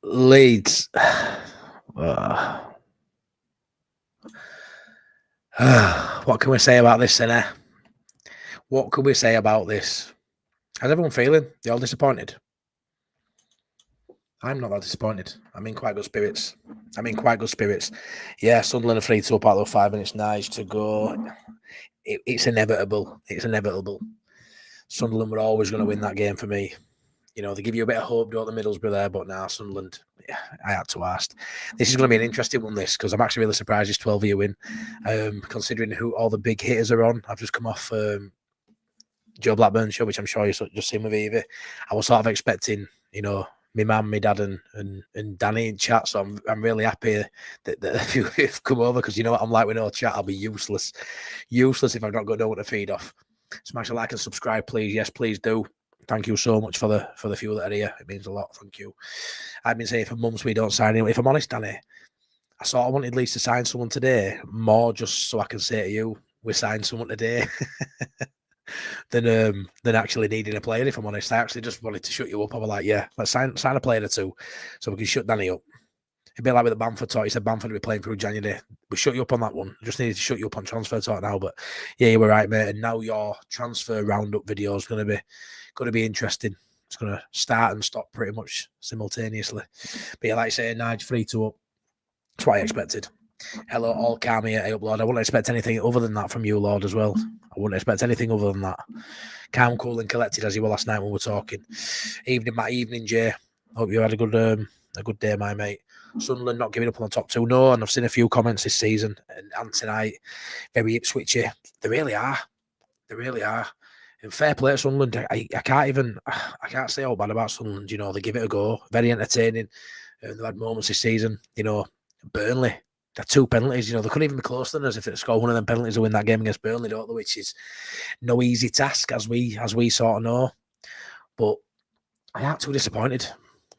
Leeds. What can we say about this, Sinner? What can we say about this? How's everyone feeling? They all disappointed? I'm not that disappointed. I'm in quite good spirits. Yeah, Sunderland are 3-2 up out of 5 minutes. Nice to go. It's inevitable. Sunderland were always going to win that game for me. You know, they give you a bit of hope, don't the Middlesbrough there, but now Sunderland, yeah, I had to ask. This is going to be an interesting one, this, because I'm actually really surprised it's 12-year win, considering who all the big hitters are on. I've just come off Joe Blackburn's show, which I'm sure you've just seen with Evie. I was sort of expecting, you know, my mum, my dad, and Danny in chat. So I'm really happy that if you've come over, because you know what I'm like with no chat, I'll be useless if I've not got no one to feed off. Smash a like and subscribe, please. Yes, please do. Thank you so much for the few that are here. It means a lot. Thank you. I've been saying for months we don't sign anyone. If I'm honest, Danny, I sort of wanted Leeds to sign someone today, more just so I can say to you, we signed someone today. than actually needing a player, if I'm honest. I actually just wanted to shut you up. I was like, yeah, let's sign a player or two so we can shut Danny up. A bit like with the Bamford talk. He said Bamford will be playing through January. We shut you up on that one. Just needed to shut you up on transfer talk now. But yeah, you were right, mate. And now your transfer roundup video is going to be interesting. It's going to start and stop pretty much simultaneously. But yeah, like I say, Nige 3-2 up. That's what I expected. Hello, all calm here. Hey, up, Lord. I wouldn't expect anything other than that from you, Lord, as well. I wouldn't expect anything other than that. Calm, cool, and collected as you were last night when we were talking. Evening, Jay. Hope you had a good day, my mate. Sunderland not giving up on the top two. No, and I've seen a few comments this season and tonight, very Ipswichy. They really are. And fair play to Sunderland. I can't say all bad about Sunderland. You know, they give it a go. Very entertaining. They've had moments this season. You know, Burnley. They're 2 penalties. You know, they couldn't even be closer than us if they score one of them penalties to win that game against Burnley, don't they? Which is no easy task, as we sort of know. But I am too disappointed.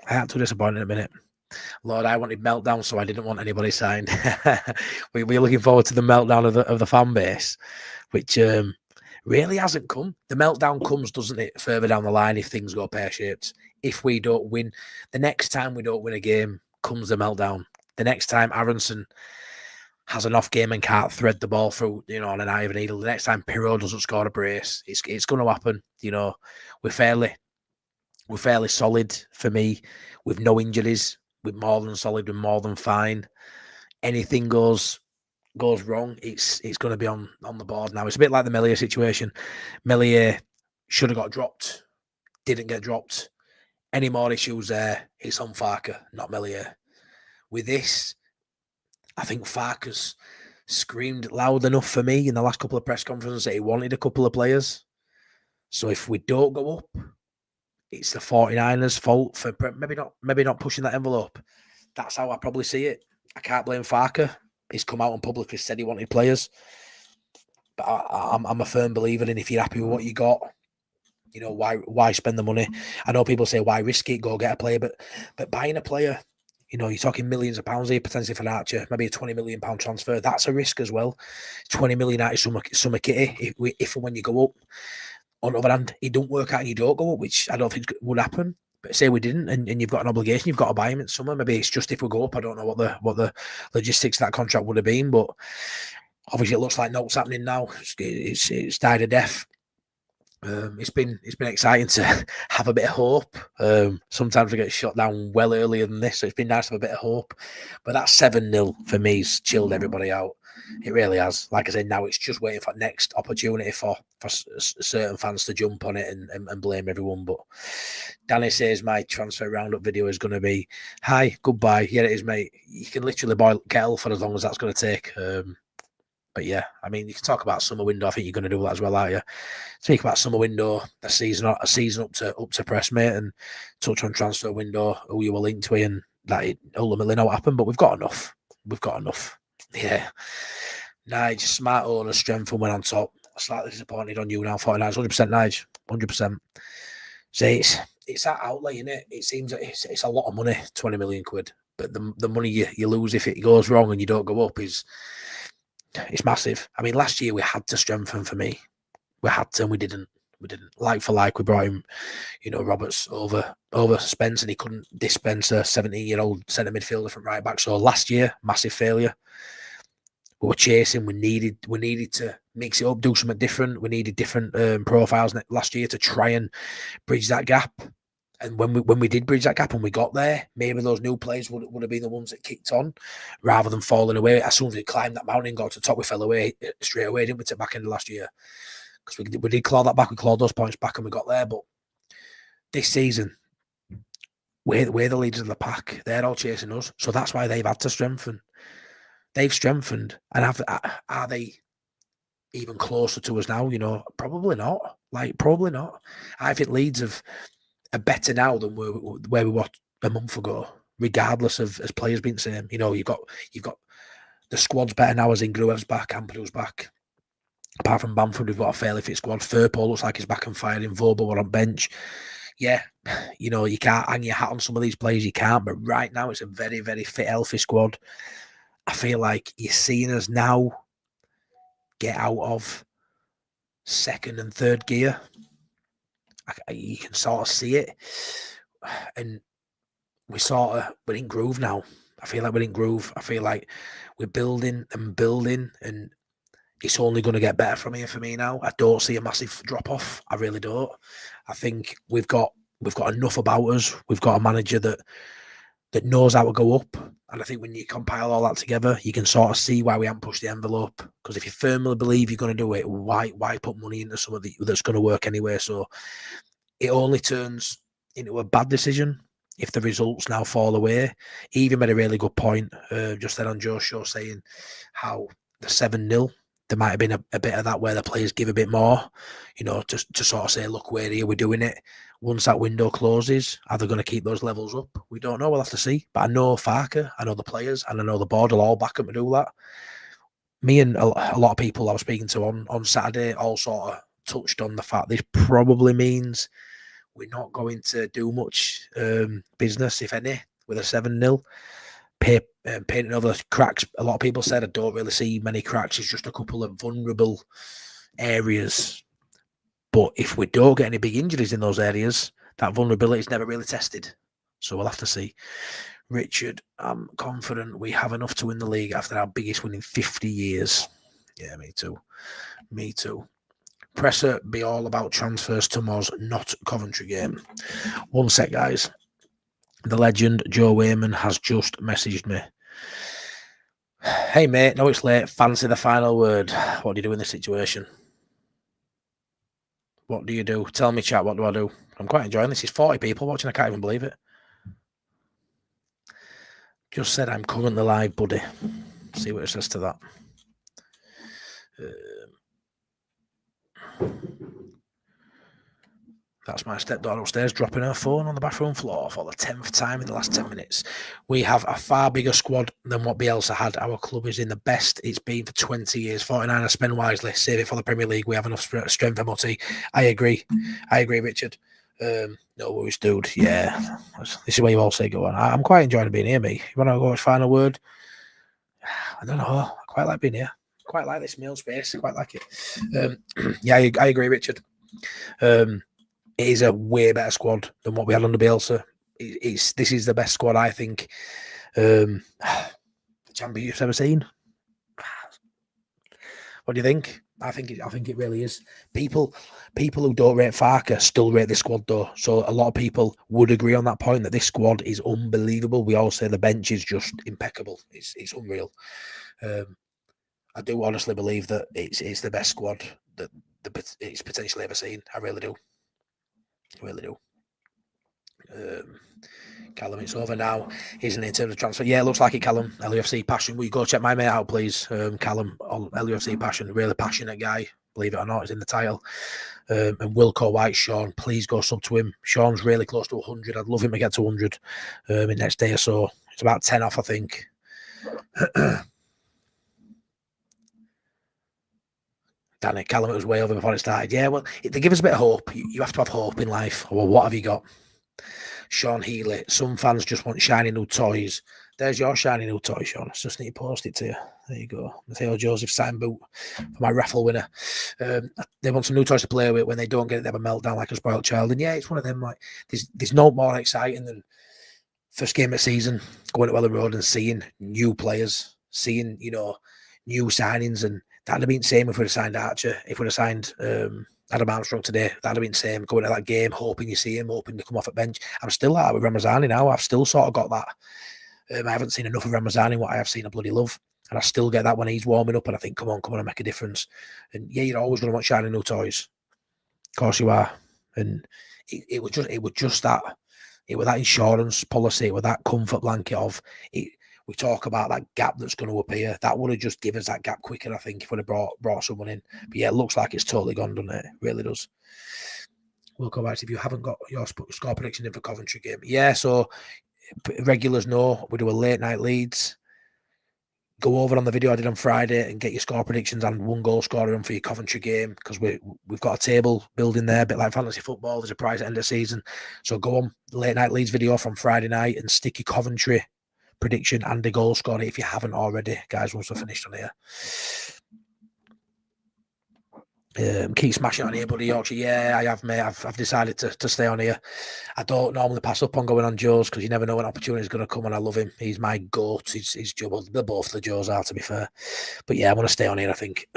In a minute. Lord, I wanted meltdown, so I didn't want anybody signed. We're looking forward to the meltdown of the fan base, which really hasn't come. The meltdown comes, doesn't it, further down the line if things go pear-shaped. If we don't win, the next time we don't win a game comes the meltdown. The next time Aronson has an off game and can't thread the ball through, you know, on an eye of a needle. The next time Pirro doesn't score a brace, it's going to happen. You know, we're fairly solid for me, with no injuries. We're more than solid. We're more than fine. Anything goes wrong, it's going to be on the board now. It's a bit like the Meslier situation. Meslier should have got dropped, didn't get dropped. Any more issues there, it's on Farker, not Meslier. With this, I think Farker's screamed loud enough for me in the last couple of press conferences that he wanted a couple of players. So if we don't go up, it's the 49ers' fault for maybe not pushing that envelope. That's how I probably see it. I can't blame Farker. He's come out and publicly said he wanted players. But I'm a firm believer in, if you're happy with what you got, you know, why spend the money? I know people say, why risk it, go get a player, but buying a player, you know, you're talking millions of pounds here potentially for an Archer, maybe a £20 million transfer. That's a risk as well. 20 million out of summer kitty if and when you go up. On the other hand, it don't work out and you don't go up, which I don't think would happen. But say we didn't, and you've got an obligation, you've got to buy him in summer. Maybe it's just if we go up. I don't know what the logistics of that contract would have been, but obviously it looks like no what's happening now. It's died a death. It's been exciting to have a bit of hope. Sometimes we get shot down well earlier than this, so it's been nice to have a bit of hope. But that 7-0 for me's chilled everybody out. It really has. Like I said, now it's just waiting for next opportunity for certain fans to jump on it and blame everyone. But Danny says my transfer roundup video is going to be, hi, goodbye. Yeah, it is, mate. You can literally boil kettle for as long as that's going to take. But yeah, I mean, you can talk about summer window. I think you're going to do that as well, aren't you? Speak about summer window, a season up to press, mate, and touch on transfer window, who you were linked to, and that ultimately not what happened. But we've got enough. Yeah. Nige, smart owner, strength, and went on top. Slightly disappointed on you now, 49. 100% Nige, 100%. So it's that outlay, isn't it? It seems that it's a lot of money, 20 million quid. But the money you lose if it goes wrong and you don't go up it's massive. I mean, last year we had to strengthen for me. We had to and we didn't. We didn't. Like for like, we brought him, Roberts over Spence, and he couldn't dispense a 17-year-old centre midfielder from right back. So last year, massive failure. We were chasing. We needed to mix it up, do something different. We needed different profiles last year to try and bridge that gap. And when we did bridge that gap and we got there, maybe those new players would have been the ones that kicked on rather than falling away. As soon as we climbed that mountain and got to the top, we fell away straight away, didn't we, to back end of last year? Because we did claw that back. We clawed those points back and we got there. But this season, we're the leaders of the pack. They're all chasing us. So that's why they've had to strengthen. They've strengthened. And are they even closer to us now? Probably not. Probably not. I think Leeds are better now than where we were a month ago, regardless of as players being the same. You've got the squad's better now, as Ingruev's back, Ampadu's back. Apart from Bamford, we've got a fairly fit squad. Firpo looks like he's back and firing. Voba, we're on bench. Yeah, you can't hang your hat on some of these players. You can't. But right now, it's a very, very fit, healthy squad. I feel like you're seeing us now get out of second and third gear. You can sort of see it. And we're in groove now. I feel like we're in groove. I feel like we're building, and it's only going to get better from here for me now. I don't see a massive drop off. I really don't. I think we've got enough about us. We've got a manager that knows how to go up. And I think when you compile all that together, you can sort of see why we haven't pushed the envelope. Because if you firmly believe you're going to do it, why put money into something that's going to work anyway? So it only turns into a bad decision if the results now fall away. He even made a really good point just then on Joe's show, saying how the 7-0, there might have been a bit of that where the players give a bit more, to sort of say, look, we're here, we're doing it. Once that window closes, are they going to keep those levels up? We don't know. We'll have to see. But I know Farke, I know the players, and I know the board will all back them to do that. Me and a lot of people I was speaking to on Saturday all sort of touched on the fact this probably means we're not going to do much business, if any, with a 7-0. Painting over the cracks. A lot of people said I don't really see many cracks. It's just a couple of vulnerable areas. But if we don't get any big injuries in those areas, that vulnerability is never really tested. So we'll have to see. Richard, I'm confident we have enough to win the league after our biggest win in 50 years. Yeah, me too. Me too. Presser be all about transfers tomorrow's not Coventry game. One sec, guys. The legend Joe Wayman has just messaged me. Hey, mate, know it's late. Fancy the final word. What do you do in this situation? What do you do? Tell me, chat, what do I do? I'm quite enjoying this. There's 40 people watching. I can't even believe it. Just said I'm currently live, buddy. See what it says to that. That's my stepdaughter upstairs dropping her phone on the bathroom floor for the 10th time in the last 10 minutes. We have a far bigger squad than what Bielsa had. Our club is in the best it's been for 20 years. 49 spend wisely. Save it for the Premier League. We have enough strength, MOT. I agree, Richard. No worries, dude. Yeah. This is where you all say go on. I'm quite enjoying being here, me. You want to go with final word? I don't know. I quite like being here. Quite like this meal space. I quite like it. Yeah, I agree, Richard. It is a way better squad than what we had under Bielsa. This is the best squad, I think, the Championship's ever seen. What do you think? I think it really is. People who don't rate Farke still rate this squad though. So a lot of people would agree on that point that this squad is unbelievable. We all say the bench is just impeccable. It's unreal. I do honestly believe that it's the best squad that it's potentially ever seen. I really do. Callum, it's over now, isn't it, in terms of transfer? Yeah, it looks like it, Callum. LUFC Passion. Will you go check my mate out, please? Callum, LUFC Passion, really passionate guy, believe it or not, it's in the title. And Wilco White, Sean, please go sub to him. Sean's really close to 100. I'd love him to get to 100 in the next day or so. It's about 10 off, I think. Danny, Callum, it was way over before it started. Yeah, well, they give us a bit of hope. You have to have hope in life. Well, what have you got? Sean Healy, some fans just want shiny new toys. There's your shiny new toy, Sean. I just need to post it to you. There you go. Mateo Jospeh signed boot for my raffle winner. They want some new toys to play with. When they don't get it, they have a meltdown like a spoiled child. And yeah, it's one of them. Like there's no more exciting than first game of season, going to Welling Road and seeing new players, seeing new signings, and that'd have been the same if we'd have signed Archer. If we'd have signed Adam Armstrong today, that'd have been the same. Going to that game, hoping you see him, hoping to come off at bench. I'm still like that with Ramazani now. I've still sort of got that. I haven't seen enough of Ramazani. What I have seen, I bloody love. And I still get that when he's warming up, and I think, come on, and make a difference. And yeah, you're always going to want shiny new toys. Of course you are. And it was just that. It was that insurance policy. It was that comfort blanket of it. We talk about that gap that's going to appear. That would have just given us that gap quicker, I think, if we'd have brought someone in. But yeah, it looks like it's totally gone, doesn't it? It really does. We'll go back to if you haven't got your score prediction in for Coventry game. Yeah, so regulars know we do a late night Leeds. Go over on the video I did on Friday and get your score predictions and 1 goal scorer in for your Coventry game, because we've got a table building there, a bit like fantasy football. There's a prize at the end of the season. So go on late night Leeds video from Friday night and stick your Coventry prediction and a goal scorer if you haven't already, guys, once we're finished on here. Keep smashing on here, buddy. Yorkshire. Yeah, I have, mate. I've decided to stay on here. I don't normally pass up on going on Joe's because you never know when opportunity is going to come, and I love him. He's my goat. He's Joe. Well, they're both the Joes are, to be fair. But yeah, I'm going to stay on here, I think.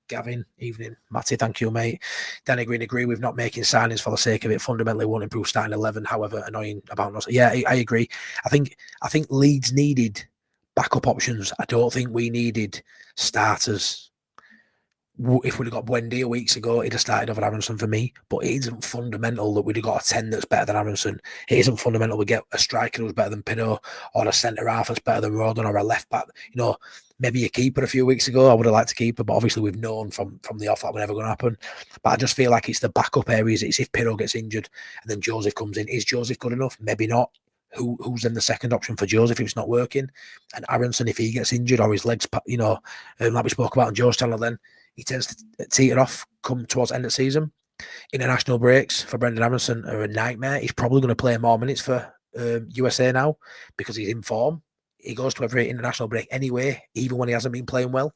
Gavin, evening. Matty, thank you, mate. Danny Green, agree with not making signings for the sake of it. Fundamentally won't improve starting 11, however annoying about us. Yeah, I agree. I think Leeds needed backup options. I don't think we needed starters. If we'd have got Buendia weeks ago, he'd have started over Aronson for me. But it isn't fundamental that we'd have got a 10 that's better than Aronson. It isn't fundamental we get a striker who's better than Pinot, or a centre half that's better than Rodon, or a left back. Maybe a keeper a few weeks ago, I would have liked to keep her, but obviously we've known from the off that was never going to happen. But I just feel like it's the backup areas. It's if Pinot gets injured and then Joseph comes in. Is Joseph good enough? Maybe not. Who's then the second option for Joseph if it's not working? And Aronson, if he gets injured or his legs, like we spoke about on Joe's channel, then he tends to teeter off come towards the end of the season. International breaks for Brendan Aronson are a nightmare. He's probably going to play more minutes for USA now because he's in form. He goes to every international break anyway, even when he hasn't been playing well.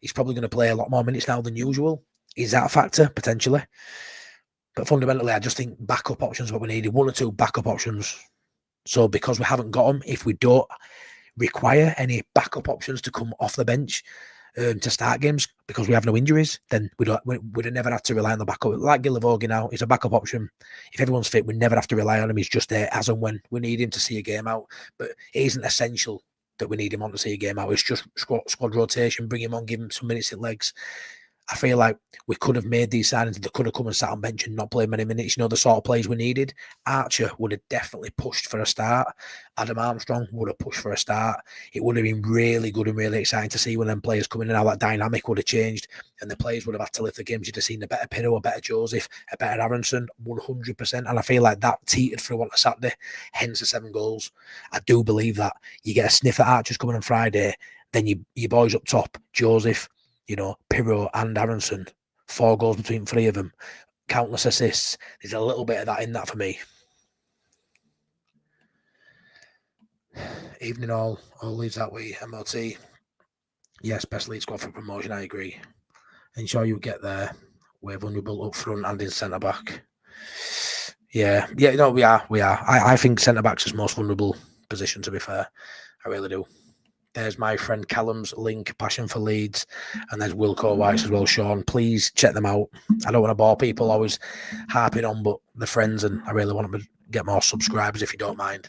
He's probably going to play a lot more minutes now than usual. Is that a factor? Potentially. But fundamentally, I just think backup options are what we needed. 1 or 2 backup options. So because we haven't got them, if we don't require any backup options to come off the bench to start games because we have no injuries, then we'd have never had to rely on the backup. Like Gilavogi now, he's a backup option. If everyone's fit, we never have to rely on him. He's just there as and when we need him to see a game out. But it isn't essential that we need him on to see a game out. It's just squad rotation, bring him on, give him some minutes in legs. I feel like we could have made these signings. They could have come and sat on bench and not played many minutes. The sort of plays we needed. Archer would have definitely pushed for a start. Adam Armstrong would have pushed for a start. It would have been really good and really exciting to see when them players come in and how that dynamic would have changed. And the players would have had to lift the games. You'd have seen a better Pinot, a better Joseph, a better Aronson, 100%. And I feel like that teetered through on a Saturday, hence the 7 goals. I do believe that. You get a sniff at Archer's coming on Friday, then your boys up top, Joseph, Pirro and Aronson, 4 goals between 3 of them, countless assists. There's a little bit of that in that for me. Evening all leaves that way. MOT. Yes, best lead squad for promotion, I agree. Ensure you get there. We're vulnerable up front and in centre back. Yeah, we are. I think centre back's his most vulnerable position, to be fair. I really do. There's my friend Callum's link, Passion for Leeds. And there's Wilco White as well, Sean. Please check them out. I don't want to bore people always harping on, but the friends, and I really want them to get more subscribers if you don't mind.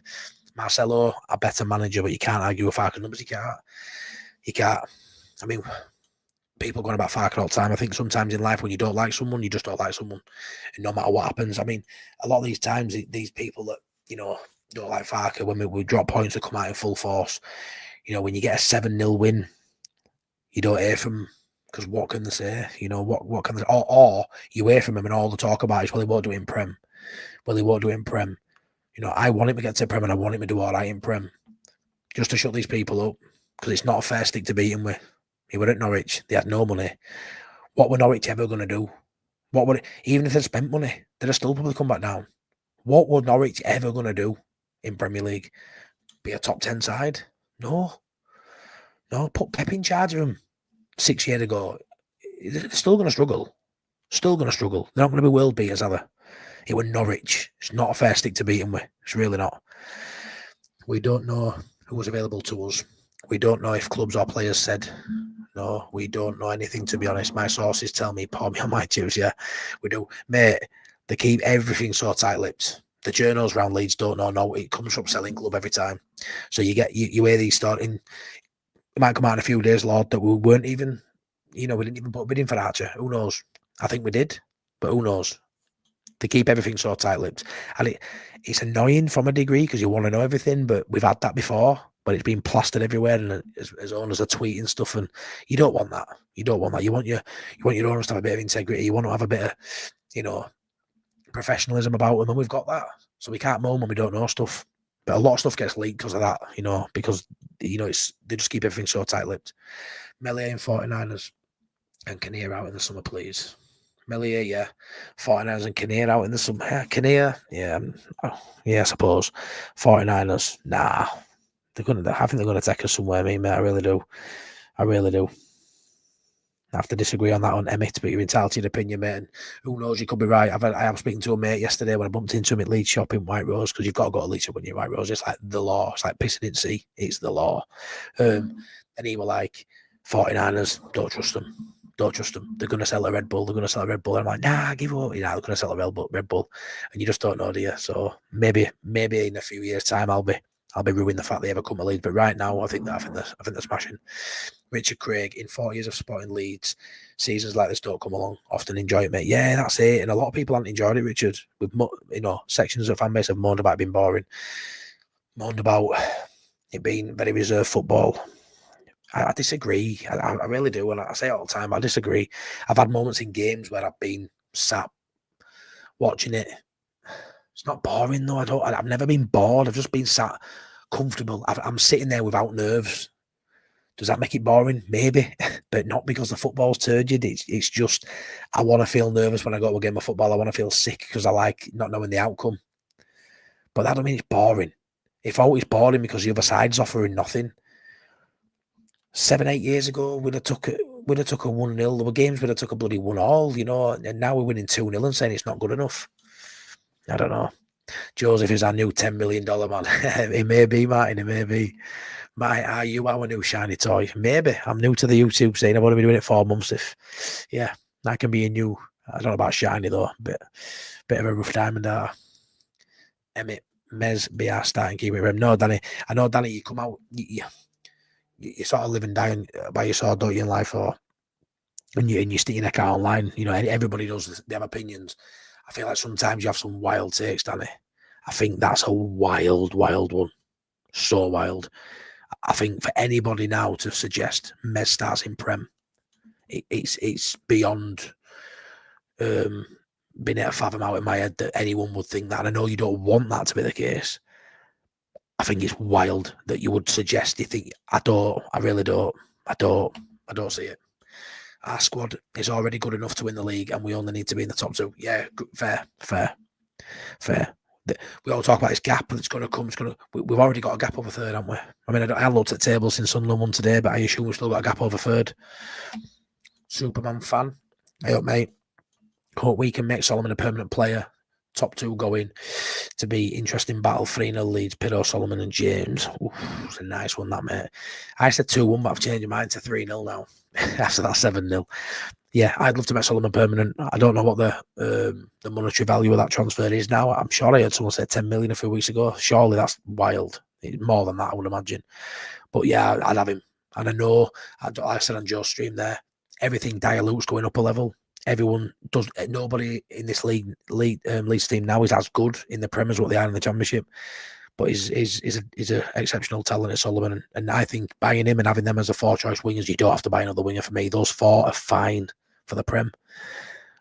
Marcelo, a better manager, but you can't argue with Farke's numbers. You can't. I mean, people going about Farke all the time. I think sometimes in life when you don't like someone, you just don't like someone. And no matter what happens, I mean, a lot of these times, these people that, don't like Farke, when we drop points, we come out in full force. When you get a 7-0 win, you don't hear from them because what can they say? What can they? Or you hear from them and all the talk about is, well, he won't do it in Prem. Well, he won't do it in Prem. I want him to get to Prem and I want him to do all right in Prem, just to shut these people up, because it's not a fair stick to beat him with. He were at Norwich. They had no money. What were Norwich ever going to do? Even if they spent money, they'd still probably come back down. What were Norwich ever going to do in Premier League? be a top 10 side. No, put Pep in charge of them 6 years ago. They're still going to struggle. Still going to struggle. They're not going to be world beaters, are they? It was Norwich. It's not a fair stick to beat them with. It's really not. We don't know who was available to us. We don't know if clubs or players said. No, we don't know anything, to be honest. My sources tell me, pour me on my juice, yeah. We do. Mate, they keep everything so tight-lipped. The journals around Leeds don't know. No, it comes from selling club every time. So you hear these starting. It might come out in a few days, Lord, that we weren't even, we didn't even put a bid in for Archer. Who knows? I think we did, but who knows? They keep everything so tight-lipped. And it's annoying from a degree because you want to know everything, but we've had that before. But it's been plastered everywhere, and as owners are tweeting stuff, and you don't want that. You don't want that. You want your owners to have a bit of integrity. You want to have a bit of, professionalism about them, and we've got that. So we can't moan when we don't know stuff. But a lot of stuff gets leaked because of that, because they just keep everything so tight-lipped. Melia and 49ers and Kinnear out in the summer, please. Melia, yeah. 49ers and Kinnear out in the summer. Yeah, Kinnear, yeah. I suppose. 49ers, nah. I think they're going to take us somewhere, mate. I really do. I have to disagree on that on Emmett, but you're entitled to your opinion, mate. And who knows, you could be right. I am speaking to a mate yesterday when I bumped into him at Leeds shop in White Rose, because you've got to go to Leeds shop when you're in White Rose. It's like the law. It's like pissing in sea. It's the law. And he were like, 49ers, don't trust them. Don't trust them. They're going to sell a Red Bull. And I'm like, nah, give up. They're going to sell a Red Bull. And you just don't know, do you? So maybe in a few years' time, I'll be ruining the fact they ever come to Leeds. But right now, I think they're smashing. Richard Craig, in 4 years of supporting Leeds, seasons like this don't come along. Often enjoy it, mate. Yeah, that's it. And a lot of people haven't enjoyed it, Richard. Sections of fan base have moaned about it being boring. Moaned about it being very reserved football. I disagree. I really do. And I say it all the time, I disagree. I've had moments in games where I've been sat watching it. It's not boring, though. I've never been bored. I've just been sat comfortable. I'm sitting there without nerves. Does that make it boring? Maybe, but not because the football's turgid. It's just I want to feel nervous when I go to a game of football. I want to feel sick because I like not knowing the outcome. But that don't mean it's boring. If it's boring because the other side's offering nothing. 7-8 years ago, we'd have took a 1-0. There were games we'd have took a bloody 1-1, and now we're winning 2-0 and saying it's not good enough. I don't know. Joseph is our new $10 million man. It may be, Martin. It may be. Are you our new shiny toy? Maybe. I'm new to the YouTube scene. I've only been doing it 4 months. That can be a new. I don't know about shiny though. Bit of a rough diamond. Emmett, Mez, be our starting keeper. No, Danny. I know, Danny. You come out. You sort of live and die by your sword, don't you, in life, and you stick your neck out online. Everybody does. They have opinions. I feel like sometimes you have some wild takes, Danny. I think that's a wild one. So wild. I think for anybody now to suggest Mez starts in Prem, it's beyond being able to fathom out in my head that anyone would think that. And I know you don't want that to be the case. I think it's wild that you would suggest. You think I really don't. I don't see it. Our squad is already good enough to win the league, and we only need to be in the top 2. Yeah, fair. We all talk about this gap that's going to come. We've already got a gap over third, haven't we? I mean, I looked at tables since Sunderland won today, but I assume we've still got a gap over third. Superman fan. Hey up, mate. Hope we can make Solomon a permanent player. Top 2 going to be interesting battle. 3-0 Leeds, Pido, Solomon and James. Oof, it's a nice one, that, mate. I said 2-1, but I've changed my mind to 3-0 now. After that 7-0. Yeah, I'd love to make Solomon permanent. I don't know what the monetary value of that transfer is now. I'm sure I heard someone say 10 million a few weeks ago. Surely that's wild. More than that, I would imagine. But yeah, I'd have him. And I know, I said on Joe's stream there, everything dilutes going up a level. Everyone does. Nobody in this Leeds team now is as good in the Prem as what they are in the Championship. But he's an exceptional talent at Solomon. And I think buying him and having them as a 4-choice wingers, you don't have to buy another winger for me. Those 4 are fine for the Prem.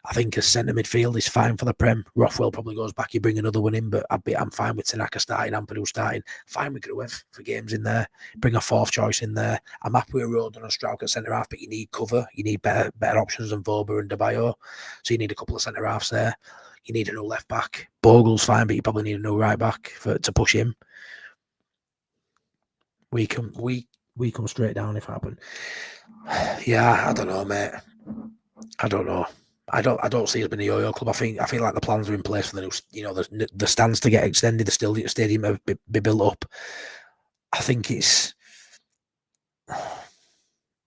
I think as centre midfield is fine for the Prem. Rothwell probably goes back. You bring another one in, but I'm fine with Tanaka starting, Ampadu starting. Fine with Gruev for games in there. Bring a 4th choice in there. I'm happy with Roden and Strauch at centre half, but you need cover. You need better options than Voba and Debayo. So you need a couple of centre halves there. You need a new left back. Bogle's fine, but you probably need a new right back to push him. We come straight down if it happened. Yeah, I don't know, mate. I don't know. I don't see us being a yo-yo club. I feel like the plans are in place for the new, the stands to get extended, the stadium to be built up. I think it's,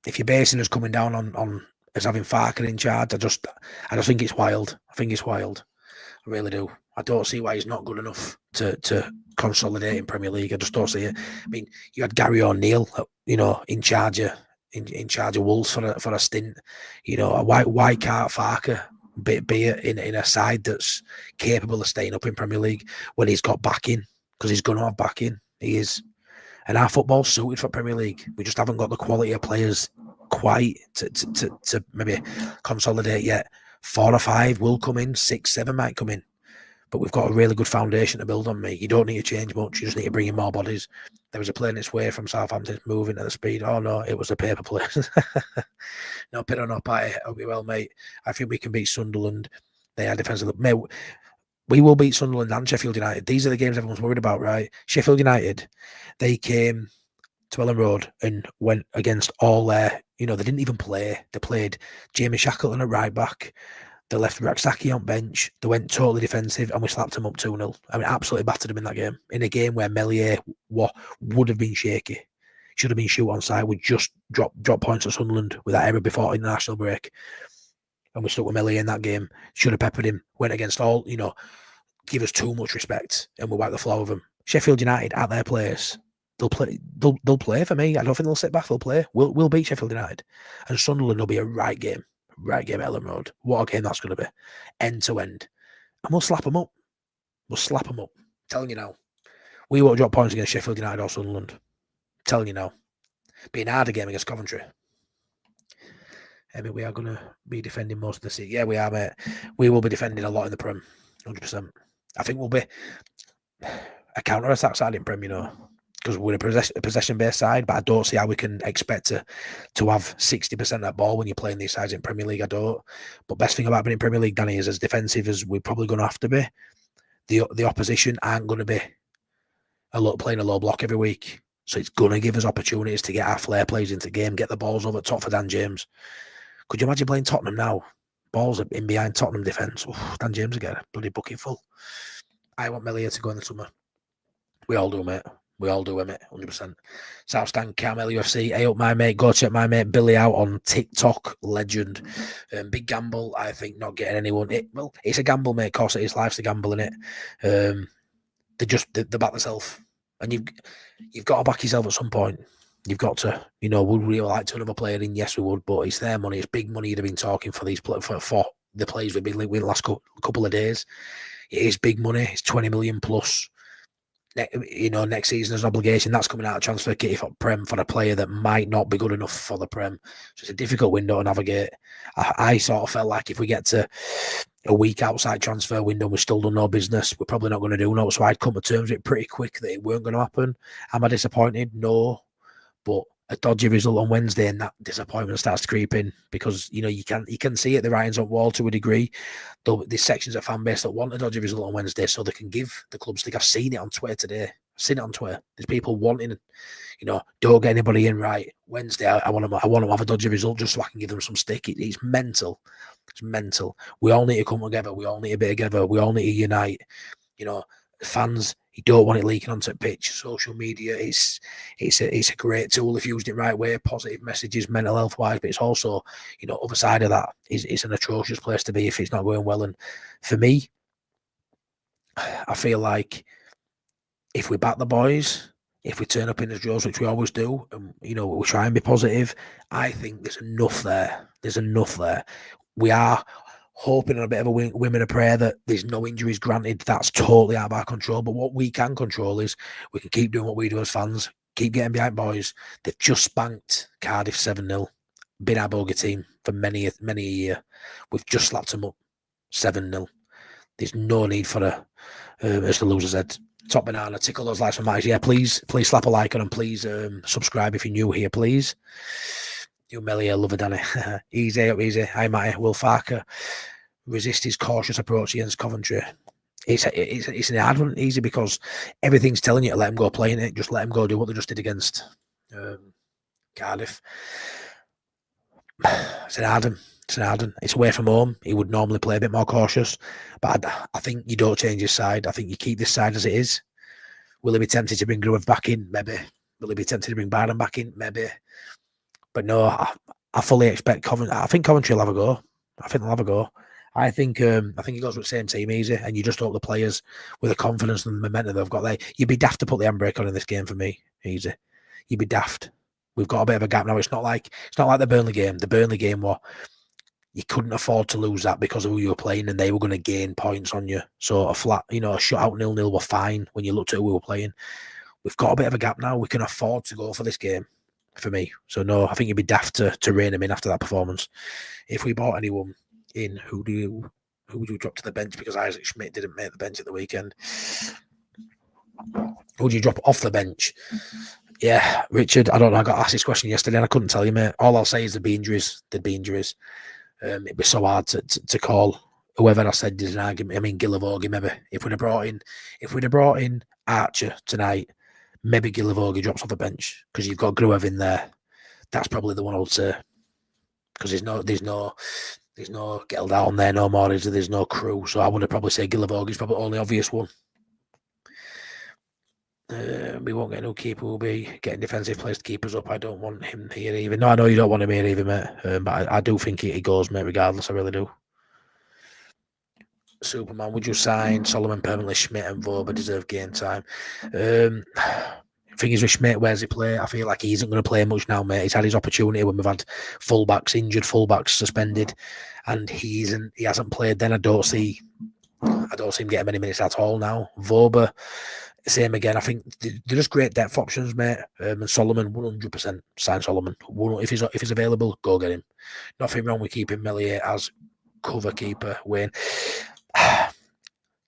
if you're basing us coming down on as having Farker in charge, I just think it's wild. I think it's wild. I really do. I don't see why he's not good enough to consolidate in Premier League. I just don't see it. I mean, you had Gary O'Neill, in charge of Wolves for a stint. Why can't Farker be in a side that's capable of staying up in Premier League when he's got backing? Because he's going to have backing. He is. And our football's suited for Premier League. We just haven't got the quality of players quite to maybe consolidate yet. 4 or 5 will come in, 6, 7 might come in. But we've got a really good foundation to build on, mate. You don't need to change much. You just need to bring in more bodies. There was a plane its way from Southampton moving at the speed. Oh, no, it was a paper plane. No pin on our party. Hope you well, mate. I think we can beat Sunderland. They are defensive. Mate, we will beat Sunderland and Sheffield United. These are the games everyone's worried about, right? Sheffield United, they came to Ellen Road and went against all their, they didn't even play. They played Jamie Shackleton at right back. They left Raksaki on bench. They went totally defensive and we slapped them up 2-0. I mean, absolutely battered them in that game. In a game where Melier would have been shaky. Should have been shoot on side. We just dropped points at Sunderland with that error before international break. And we stuck with Melier in that game. Should have peppered him. Went against all, give us too much respect and we'll wipe the floor with them. Sheffield United at their place. They'll play for me. I don't think they'll sit back. They'll play. We'll beat Sheffield United. And Sunderland will be a right game at Ellen Road. What a game that's going to be. End to end. And we'll slap them up. I'm telling you now. We won't drop points against Sheffield United or Sunderland. I'm telling you now. Being a harder game against Coventry. I mean, we are going to be defending most of the season. Yeah, we are, mate. We will be defending a lot in the Prem. 100%. I think we'll be a counter-attack side in Prem, because we're a possession-based side, but I don't see how we can expect to have 60% of that ball when you're playing these sides in Premier League. I don't. But best thing about being in Premier League, Danny, is as defensive as we're probably going to have to be, the opposition aren't going to be playing a low block every week. So it's going to give us opportunities to get our flair plays into game, get the balls over the top for Dan James. Could you imagine playing Tottenham now? Balls in behind Tottenham defence. Dan James again, bloody bucket full. I want Melier to go in the summer. We all do, mate. We all do, mate. 100%. South Stand Carmel UFC. Hey up, my mate. Go check my mate Billy out on TikTok. Legend. Big gamble. I think not getting anyone. It's a gamble, mate. Of course it is. Life's a gamble, innit? They back themselves, and you've got to back yourself at some point. You've got to, would we like to another player in? Yes, we would, but it's their money. It's big money you'd have been talking for these for the players we've been linked with the last couple of days. It is big money. It's 20 million plus. Next season as an obligation. That's coming out of transfer kitty for Prem for a player that might not be good enough for the Prem. So it's a difficult window to navigate. I sort of felt like if we get to a week outside transfer window, we've still done no business, we're probably not going to do no. So I'd come to terms with it pretty quick that it weren't going to happen. Am I disappointed? No. But a dodgy result on Wednesday and that disappointment starts to creep in because, you can see it, the writing's on the wall to a degree. Though there's sections of fan base that want a dodgy result on Wednesday so they can give the club stick. I've seen it on Twitter today. There's people wanting, don't get anybody in right. Wednesday, I want to have a dodgy result just so I can give them some stick. It's mental. It's mental. We all need to come together. We all need to be together. We all need to unite. Fans, you don't want it leaking onto the pitch. Social media, it's a great tool if used in the right way. Positive messages, mental health wise, but it's also, other side of that is it's an atrocious place to be if it's not going well. And for me, I feel like if we back the boys, if we turn up in the draws, which we always do, and we try and be positive, I think there's enough there. We are hoping on a bit of a win and a prayer that there's no injuries granted. That's totally out of our control. But what we can control is we can keep doing what we do as fans, keep getting behind boys. They've just spanked Cardiff 7-0. Been our bogey team for many a year. We've just slapped them up 7-0. There's no need for as the loser's head. Top banana, tickle those likes and mics. Yeah, please slap a like on and please subscribe if you're new here, please. You Melia, love it, Danny. Easy up, easy. Hi, Matty. Will Farker resist his cautious approach against Coventry? It's an hard one, easy, because everything's telling you to let him go playing it. Just let him go do what they just did against Cardiff. It's an hard one. It's away from home. He would normally play a bit more cautious, but I think you don't change his side. I think you keep this side as it is. Will he be tempted to bring Gruev back in? Maybe. Will he be tempted to bring Barden back in? Maybe. But no, I fully expect Coventry. I think Coventry will have a go. I think they'll have a go. I think he goes with the same team easy, and you just hope the players with the confidence and the momentum they've got there. You'd be daft to put the handbrake on in this game for me, easy. You'd be daft. We've got a bit of a gap now. It's not like the Burnley game. The Burnley game where you couldn't afford to lose that because of who you were playing, and they were going to gain points on you. So a flat, a shutout 0-0 were fine when you looked at who we were playing. We've got a bit of a gap now. We can afford to go for this game, for me. So no, I think you'd be daft to rein him in after that performance. If we bought anyone in, who would you drop to the bench because Isaac Schmidt didn't make the bench at the weekend? Who would you drop off the bench? Yeah, Richard, I don't know. I got asked this question yesterday and I couldn't tell you, mate. All I'll say is there'd be injuries. It'd be so hard to call. Whoever I said is an argument. I mean, Gilavogi, maybe. If we'd have brought in Archer tonight, maybe Gilavogi drops off the bench because you've got Gruev in there. That's probably the one I would say. Because there's no Gelda on there no more. There's no crew. So I would have probably said Gilavogi's probably the only obvious one. We won't get no keeper. We'll be getting defensive players to keep us up. I don't want him here either. No, I know you don't want him here either, mate. But I do think he goes, mate, regardless. I really do. Superman, would you sign Solomon permanently? Schmidt and Voba deserve game time. Thing is with Schmidt, where's he play? I feel like he isn't going to play much now, mate. He's had his opportunity when we've had injured fullbacks suspended, and he hasn't played. Then I don't see him getting many minutes at all now. Voba, same again. I think they're just great depth options, mate. And Solomon, 100% sign Solomon. If he's available, go get him. Nothing wrong with keeping Melier as cover keeper. Wayne,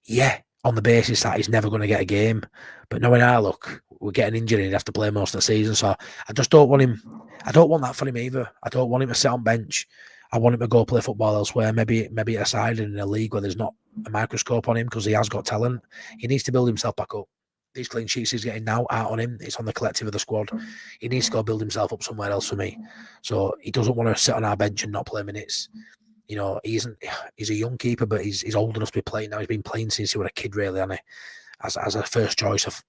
yeah, on the basis that he's never going to get a game. But knowing our luck, we're getting injured and he'd have to play most of the season. So I just don't want him. I don't want that for him either. I don't want him to sit on bench. I want him to go play football elsewhere, maybe at a side in a league where there's not a microscope on him because he has got talent. He needs to build himself back up. These clean sheets he's getting now aren't on him. It's on the collective of the squad. He needs to go build himself up somewhere else for me. So he doesn't want to sit on our bench and not play minutes. He's a young keeper, but he's old enough to be playing now. He's been playing since he was a kid, really, hasn't he? As a first choice of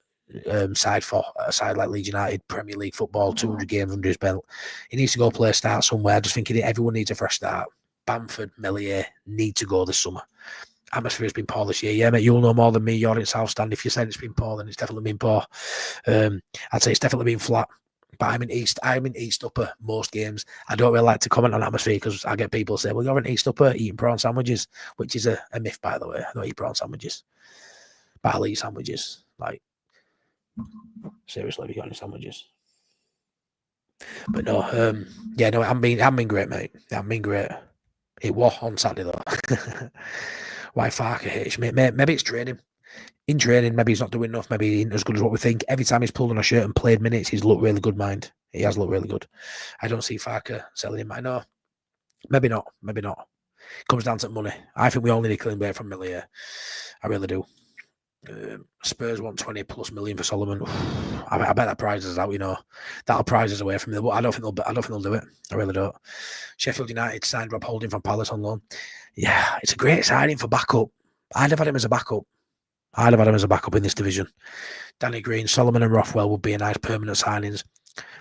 side for a side like Leeds United, Premier League football, 200 games under his belt. He needs to go play a start somewhere. I just think everyone needs a fresh start. Bamford, Melier need to go this summer. Atmosphere has been poor this year. Yeah, mate, you'll know more than me. You're in South Stand. If you said it's been poor, then it's definitely been poor. I'd say it's definitely been flat. But I'm in East Upper most games. I don't really like to comment on atmosphere because I get people say, well, you're in East Upper eating prawn sandwiches, which is a myth, by the way. I don't eat prawn sandwiches. But I'll eat sandwiches. Like, seriously, have you got any sandwiches? But no, it hasn't been great, mate. It hasn't been great. It was on Saturday, though. Why Farker hates me? Maybe it's training. In training, maybe he's not doing enough. Maybe he ain't as good as what we think. Every time he's pulled on a shirt and played minutes, he's looked really good, mind. He has looked really good. I don't see Farker selling him. I know. Maybe not. Comes down to money. I think we only need a clean break from Melier. I really do. Spurs want 20 plus million for Solomon. I bet that prize is out. That'll prize us away from them. But I don't think they'll do it. I really don't. Sheffield United signed Rob Holding from Palace on loan. Yeah, it's a great signing for backup. I'd have had him as a backup in this division. Danny Green, Solomon and Rothwell would be a nice permanent signings.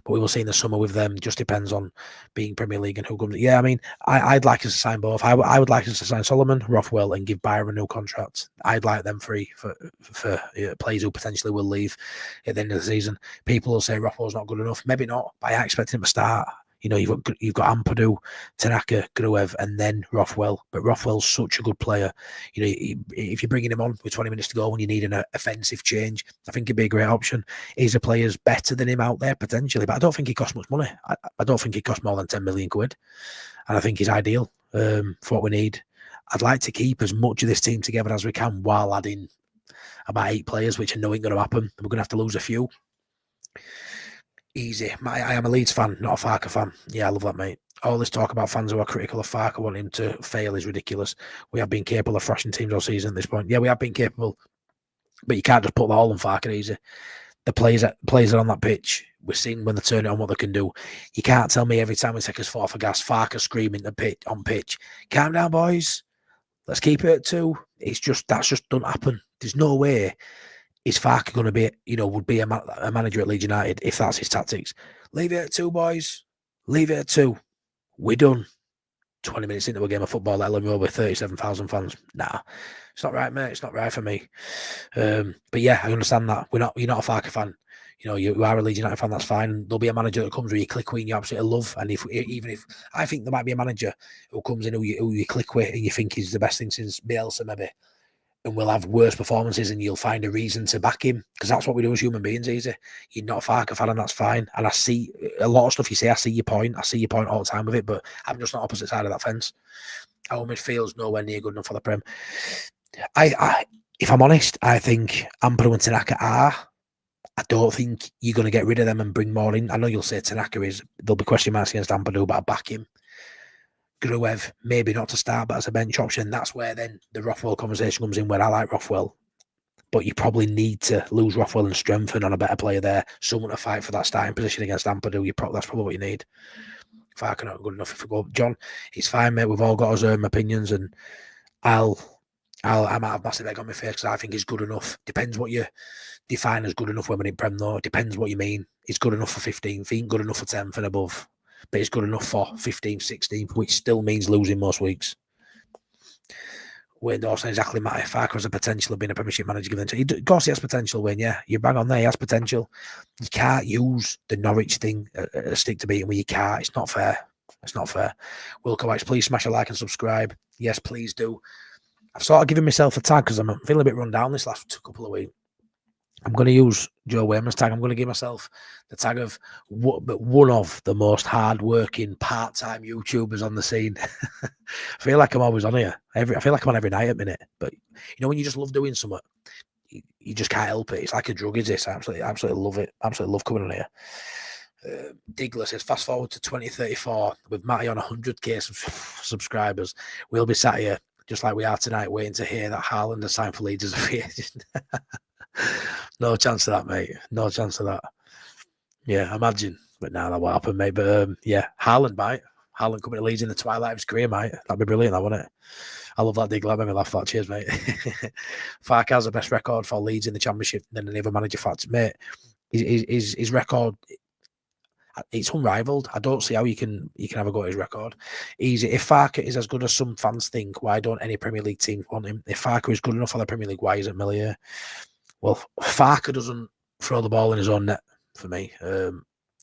But we will see in the summer with them. Just depends on being Premier League and who comes. Yeah, I mean, I'd like us to sign both. I would like us to sign Solomon, Rothwell, and give Byron a new contract. I'd like them free for players who potentially will leave at the end of the season. People will say Rothwell's not good enough. Maybe not, but I expect him to start. You've got Ampadu, Tanaka, Gruev, and then Rothwell. But Rothwell's such a good player. If you're bringing him on with 20 minutes to go when you need an offensive change, I think it'd be a great option. Is a player's better than him out there potentially, but I don't think he costs much money. I don't think he costs more than 10 million quid, and I think he's ideal for what we need. I'd like to keep as much of this team together as we can while adding about 8 players, which I know ain't going to happen. We're going to have to lose a few. Easy. I am a Leeds fan, not a Farke fan. Yeah, I love that, mate. All this talk about fans who are critical of Farke wanting him to fail is ridiculous. We have been capable of thrashing teams all season at this point. Yeah, we have been capable, but you can't just put that all on Farke easy. The players are on that pitch. We're seeing when they turn it on what they can do. You can't tell me every time we take us foot off a gas, Farke screaming on pitch. Calm down, boys. Let's keep it at 2. That's just don't happen. There's no way is Farke going to be, would be a manager at Leeds United if that's his tactics. Leave it at 2, boys. Leave it at 2. We're done. 20 minutes into a game of football, let alone over 37,000 fans. Nah, it's not right, mate. It's not right for me. But yeah, I understand that. You're not a Farke fan. You are a Leeds United fan, that's fine. There'll be a manager that comes where you click with and you absolutely love. And even if I think there might be a manager who comes in who you click with and you think is the best thing since Bielsa, maybe, and will have worse performances and you'll find a reason to back him, because that's what we do as human beings, easy. You're not a Farke fan and that's fine. And I see a lot of stuff you say, I see your point. I see your point all the time with it, but I'm just on the opposite side of that fence. Our midfield's nowhere near good enough for the Prem. If I'm honest, I think Ampadu and Tanaka are. I don't think you're going to get rid of them and bring more in. I know you'll say Tanaka there'll be question marks against Ampadu, but I back him. Gruev, maybe not to start, but as a bench option. That's where then the Rothwell conversation comes in, where I like Rothwell. But you probably need to lose Rothwell and strengthen on a better player there. Someone to fight for that starting position against Ampadu. That's probably what you need. Farke not good enough if we go. John, it's fine, mate. We've all got our own opinions, and I might have massive egg on my face because I think he's good enough. Depends what you define as good enough when we're in Prem, though. Depends what you mean. He's good enough for 15th. He ain't good enough for 10th and above. But it's good enough for 15th, 16th, which still means losing most weeks. Wayne Dawson, exactly, Matty. Farke has the potential of being a Premiership manager. Of course, he has potential, Wayne. Yeah, you're bang on there. He has potential. You can't use the Norwich thing a stick to beat him where you can't. It's not fair. It's not fair. Wilco White, please smash a like and subscribe. Yes, please do. I've sort of given myself a tag because I'm feeling a bit run down this last couple of weeks. I'm going to use Joe Wayman's tag. I'm going to give myself the tag of one of the most hard-working part-time YouTubers on the scene. I feel like I'm always on here. I feel like I'm on every night at minute. But when you just love doing something, you just can't help it. It's like a drug, is this? I absolutely love it. Absolutely love coming on here. Digler says, fast forward to 2034 with Matty on 100k subscribers. We'll be sat here just like we are tonight, waiting to hear that Haaland has signed for Leeds as a free agent. No chance of that, mate. No chance of that. Yeah, imagine. But now that won't happen, mate. But yeah, Haaland, mate. Haaland coming to Leeds in the twilight of his career, mate. That'd be brilliant, that, wouldn't it? I love that Digler. Made me laugh that. Cheers, mate. Farke has the best record for Leeds in the Championship than any other manager. Fact, mate. His record, it's unrivaled. I don't see how you can have a go at his record. Easy. If Farke is as good as some fans think, why don't any Premier League teams want him? If Farke is good enough for the Premier League, why isn't Millier? Well, Farke doesn't throw the ball in his own net for me. A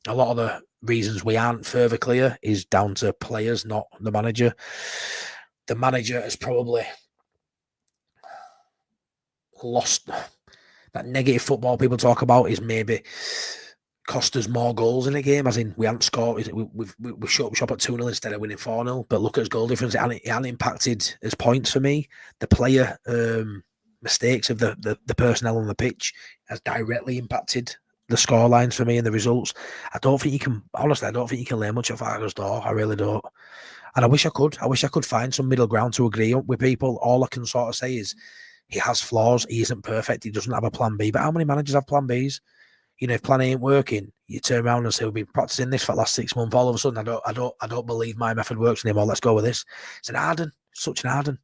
lot of the reasons we aren't further clear is down to players, not the manager. The manager has probably lost that negative football people talk about is maybe cost us more goals in a game, as in we haven't scored. We shut up at 2-0 instead of winning 4-0. But look at his goal difference. It hasn't impacted his points for me. The player mistakes of the personnel on the pitch has directly impacted the score lines for me and the results. I don't think you can lay much at Farke's door. I really don't. And I wish I could find some middle ground to agree with people. All I can sort of say is he has flaws. He isn't perfect. He doesn't have a plan B. But how many managers have plan Bs? If plan A ain't working, you turn around and say, we've been practicing this for the last 6 months. All of a sudden, I don't believe my method works anymore. Let's go with this. It's an Arden. Such an Arden.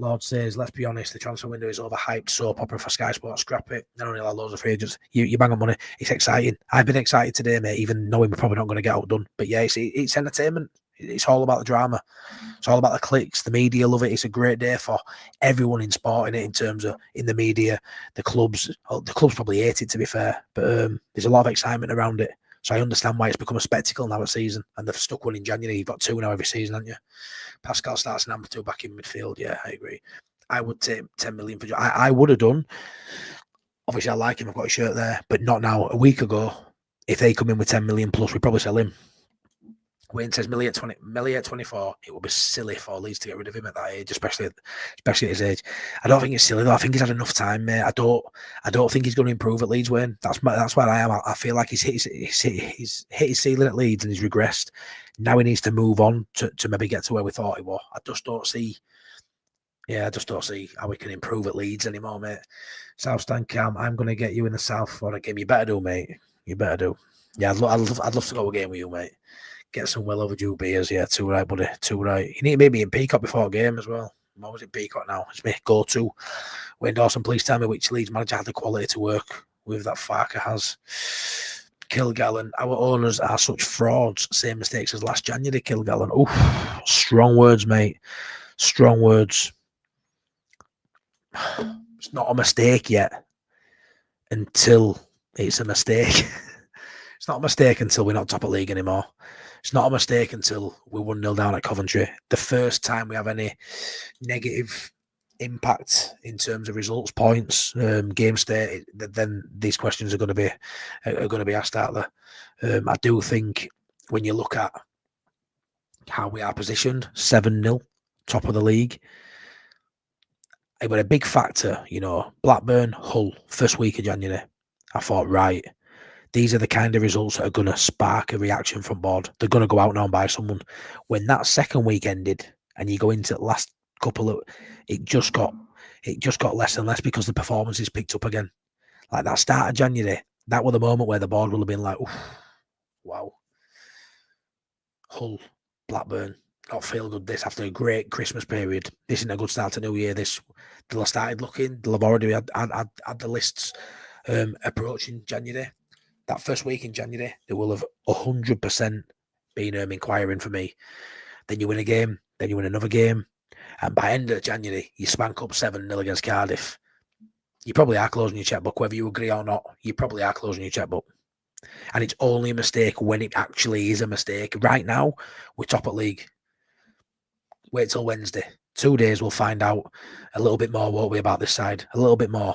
Lord says, let's be honest, the transfer window is overhyped soap opera for Sky Sports. Scrap it. Not only are loads of free agents, you bang on money. It's exciting. I've been excited today, mate, even knowing we're probably not going to get outdone. But yeah, it's entertainment. It's all about the drama. It's all about the clicks. The media love it. It's a great day for everyone in sport, in it, in terms of in the media, the clubs. The clubs probably hate it, to be fair, but there's a lot of excitement around it. So I understand why it's become a spectacle now at season, and they've stuck one in January. You've got 2 now every season, haven't you? Pascal starts an number 2 back in midfield. Yeah, I agree. I would take 10 million for. I would have done. Obviously, I like him. I've got a shirt there, but not now. A week ago, if they come in with 10 million plus, we'd probably sell him. Wayne says Millie at 24. It would be silly for Leeds to get rid of him at that age, especially at his age. I don't think it's silly though. I think he's had enough time, mate. I don't think he's going to improve at Leeds. Wayne. That's where I am. I feel like he's hit his ceiling at Leeds and he's regressed. Now he needs to move on to maybe get to where we thought he was. I just don't see how we can improve at Leeds anymore, mate. South Stand Cam, I'm going to get you in the South for a game. You better do, mate. You better do. Yeah, I'd love to go a game with you, mate. Get some well overdue beers. Yeah, too right, buddy. Too right. You need maybe in Peacock before a game as well. What was it, Peacock now? It's me go-to. Wayne Dawson, please tell me which Leeds manager had the quality to work with that Farker has. Kilgallen, our owners are such frauds. Same mistakes as last January, Kilgallen. Oof, strong words, mate. Strong words. It's not a mistake yet until it's a mistake. It's not a mistake until we're not top of league anymore. It's not a mistake until we're 1-0 down at Coventry. The first time we have any negative impact in terms of results, points, game state, then these questions are going to be asked out there. I do think when you look at how we are positioned, 7-0, top of the league, it was a big factor, you know. Blackburn, Hull, first week of January. I thought, right, these are the kind of results that are going to spark a reaction from board. They're going to go out now and buy someone. When that second week ended and you go into the last couple of, it just got less and less because the performances picked up again. Like that start of January, that was the moment where the board will have been like, wow. Hull, Blackburn, not feel good this after a great Christmas period. This isn't a good start to New Year. They'll have started looking. They'll have already had the lists approaching January. That first week in January, they will have 100% been inquiring for me. Then you win a game, then you win another game, and by end of January, you spank up 7-0 against Cardiff. You probably are closing your checkbook, whether you agree or not. You probably are closing your checkbook. And it's only a mistake when it actually is a mistake. Right now, we're top of league. Wait till Wednesday. 2 days, we'll find out a little bit more, won't we, about this side? A little bit more.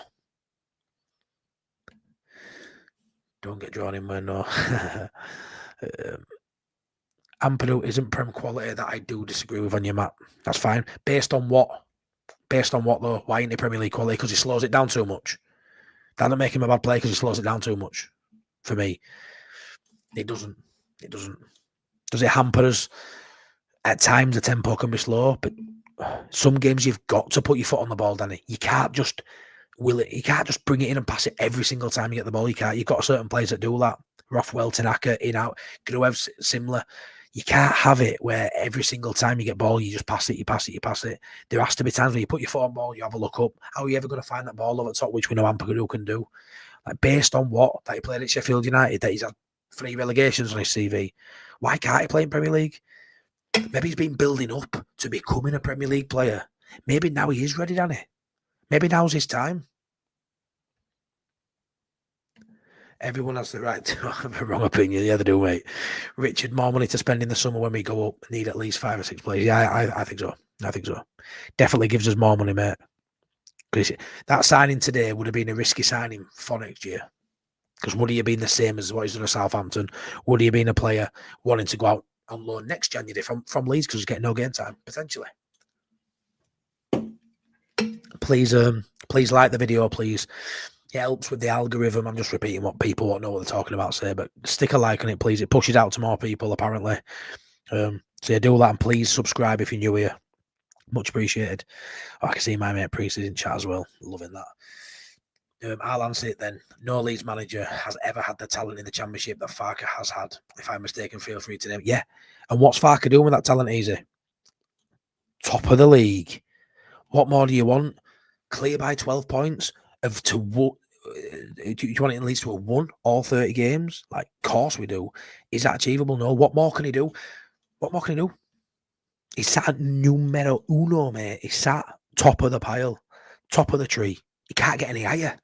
Don't get drawn in when no. Ampadu isn't Prem quality that I do disagree with on your map. That's fine. Based on what? Based on what though? Why isn't he Premier League quality? Because he slows it down too much. That doesn't make him a bad player because he slows it down too much. For me, it doesn't. It doesn't. Does it hamper us? At times, the tempo can be slow, but some games you've got to put your foot on the ball, Danny. You can't just You can't just bring it in and pass it every single time you get the ball. You can't. You've got certain players that do that. Rothwell, Tanaka, in out. Gruev's similar. You can't have it where every single time you get ball, you just pass it, you pass it, you pass it. There has to be times where you put your foot on ball, you have a look up. How are you ever going to find that ball over the top, which we know Ampadu can do? Like based on what? That he played at Sheffield United, that he's had 3 relegations on his CV. Why can't he play in Premier League? Maybe he's been building up to becoming a Premier League player. Maybe now he is ready, Danny. Maybe now's his time. Everyone has the right to have a wrong opinion. Yeah, they do, mate. Richard, more money to spend in the summer when we go up. Need at least 5 or 6 players. Yeah, I think so. I think so. Definitely gives us more money, mate. Because that signing today would have been a risky signing for next year. Because would he have been the same as what he's done at Southampton? Would he have been a player wanting to go out on loan next January from Leeds because he's getting no game time, potentially? Please like the video, please. It helps with the algorithm. I'm just repeating what people won't know what they're talking about say, but stick a like on it, please. It pushes out to more people, apparently. So yeah, do that, and please subscribe if you're new here. Much appreciated. Oh, I can see my mate Priest is in chat as well. Loving that. I'll answer it then. No Leeds manager has ever had the talent in the Championship that Farker has had. If I'm mistaken, feel free to name. Yeah. And what's Farker doing with that talent, Easy? Top of the league. What more do you want? Clear by 12 points. Do you want it at least to have won all 30 games? Like, of course we do. Is that achievable? No. What more can he do? What more can he do? He's sat at numero uno, mate. He's sat top of the pile, top of the tree. He can't get any higher.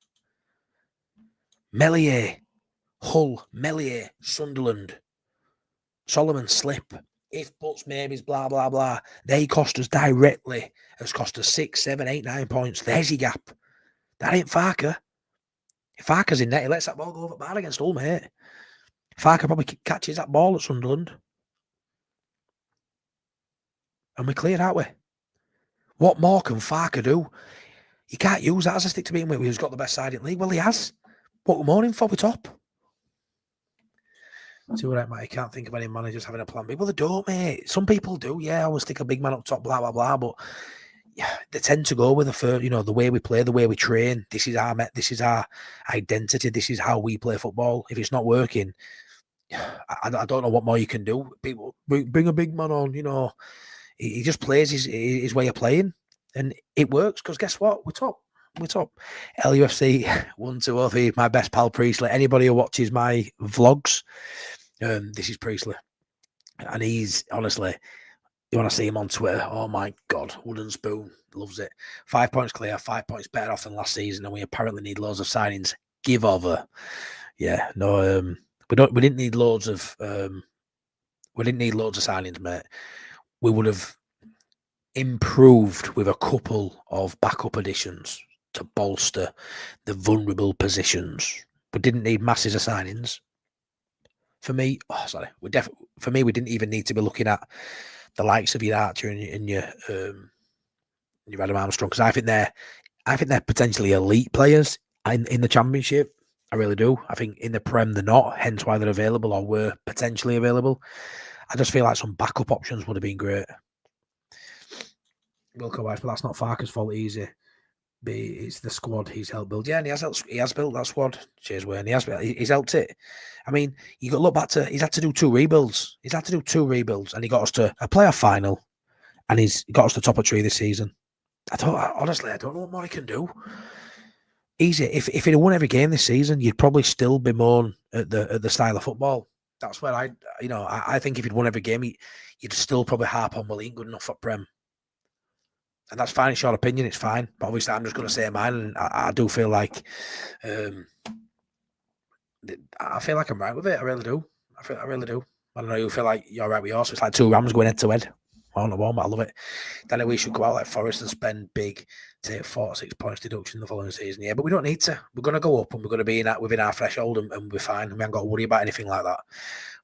Meslier, Hull, Meslier, Sunderland, Solomon Slip, if buts, maybes, blah, blah, blah. They cost us directly. Has cost us 6, 7, 8, 9 points. There's your gap. That ain't Farker. If Farker's in net, he lets that ball go over bar against Hull, mate. Farker probably catches that ball at Sunderland. and we're cleared, aren't we? What more can Farker do? You can't use that as a stick to beat him with. Who's got the best side in the league? Well, he has. What more in for? We're top. Too right, mate. I can't think of any managers having a plan B. Well, they don't, mate. Some people do. Yeah, I will stick a big man up top, blah, blah, blah. But yeah, they tend to go with the first, the way we play, the way we train. This is our identity. This is how we play football. If it's not working, I don't know what more you can do. People bring a big man on, he just plays his way of playing, and it works because guess what? We're top. We're top. LUFC 1203. My best pal Priestley. Anybody who watches my vlogs, this is Priestley, and he's honestly. You want to see him on Twitter? Oh my God, wooden spoon, loves it. 5 points clear, 5 points better off than last season, and we apparently need loads of signings. Give over. Yeah, no, we didn't need loads of signings, mate. We would have improved with a couple of backup additions to bolster the vulnerable positions. We didn't need masses of signings. For me, we didn't even need to be looking at the likes of your Archer and your Adam Armstrong, because I think they're potentially elite players in the Championship. I really do. I think in the Prem they're not, hence why they're available or were potentially available. I just feel like some backup options would have been great. Wilco Weiss, but that's not Farker's fault. Easy. It's the squad he's helped build. Yeah, and he has built that squad. Cheers, Wayne. He's helped it. I mean, you got to look back to he's had to do two rebuilds. And he got us to a playoff final, and he's got us to top a tree this season. I don't know what more he can do. Easy. If he'd have won every game this season, you'd probably still be moan at the style of football. That's where I think if he'd won every game, you'd still probably harp on, well, he ain't good enough for Prem. And that's fine. It's your opinion. It's fine. But obviously, I'm just going to say mine. And I do feel like, I feel like I'm right with it. I really do. I really do. I don't know. You feel like you're right with yours. So it's like two Rams going head to head. On the one, but I love it. Then we should go out like Forest and spend big, take 4 or 6 points deduction the following season. Yeah, but we don't need to. We're going to go up and we're going to be within our threshold and we're fine. We haven't got to worry about anything like that.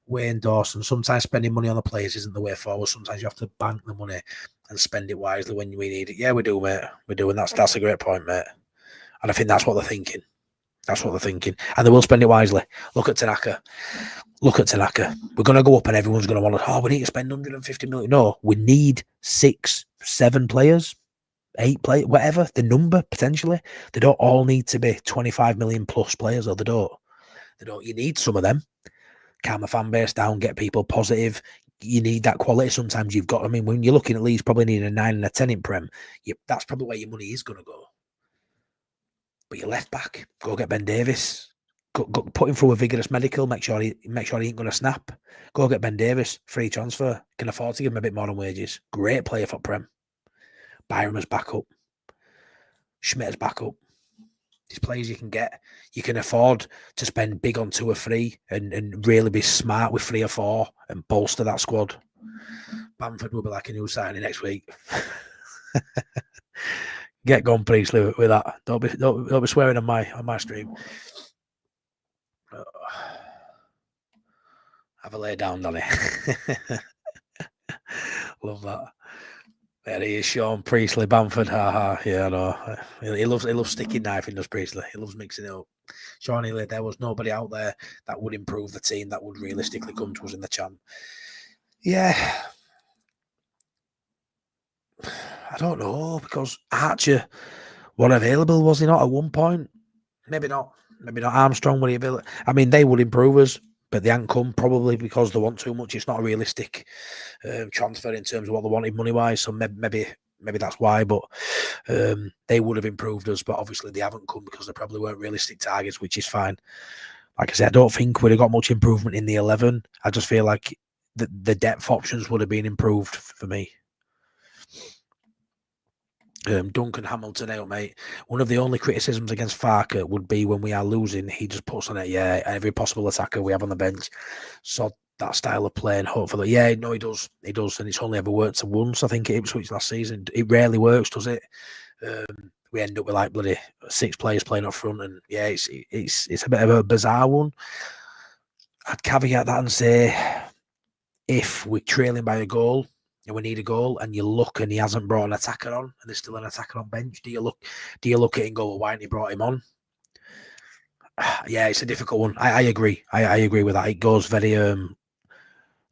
Wayne Dawson, sometimes spending money on the players isn't the way forward. Sometimes you have to bank the money and spend it wisely when we need it. Yeah, we do, mate. We do, and that's a great point, mate. And I think that's what they're thinking. And they will spend it wisely. Look at Tanaka. We're going to go up and everyone's going to want to, we need to spend 150 million. No, we need 6, 7 players, 8 players, whatever the number potentially. They don't all need to be 25 million plus players, or they don't. You need some of them. Calm the fan base down, get people positive. You need that quality. Sometimes you've got, when you're looking at Leeds, probably need a 9 and a 10 in Prem. That's probably where your money is going to go. But your left back, go get Ben Davis. Go put him through a vigorous medical. Make sure he ain't going to snap. Go get Ben Davis, free transfer. Can afford to give him a bit more on wages. Great player for Prem. Byram as backup. Schmidt as backup. These players you can get. You can afford to spend big on 2 or 3 and really be smart with 3 or 4 and bolster that squad. Bamford will be like a new signing next week. Get gone, Priestley, with that. Don't be swearing on my stream. Have a lay down, Donny. Love that. There he is, Sean Priestley, Bamford. Yeah, I know. He loves sticking knife in, does Priestley. He loves mixing it up. Sean Healy, there was nobody out there that would improve the team that would realistically come to us in the champ. Yeah. I don't know, because Archer, what available was he not at one point? Maybe not. Armstrong, were he available? They would improve us, but they ain't come, probably because they want too much. It's not a realistic transfer in terms of what they wanted money-wise, so maybe that's why, but they would have improved us, but obviously they haven't come because they probably weren't realistic targets, which is fine. Like I said, I don't think we'd have got much improvement in the 11. I just feel like the depth options would have been improved for me. Duncan Hamilton out, mate. One of the only criticisms against Farker would be when we are losing, he just puts on it, every possible attacker we have on the bench. So that style of play, and hopefully, he does, and it's only ever worked once, I think, at Ipswich last season. It rarely works, does it? We end up with like bloody 6 players playing up front, and it's a bit of a bizarre one. I'd caveat that and say, if we're trailing by a goal, and we need a goal, and you look and he hasn't brought an attacker on, and there's still an attacker on bench, do you look at it and go, well, why didn't he brought him on? Yeah, it's a difficult one. I agree. I agree with that. It goes very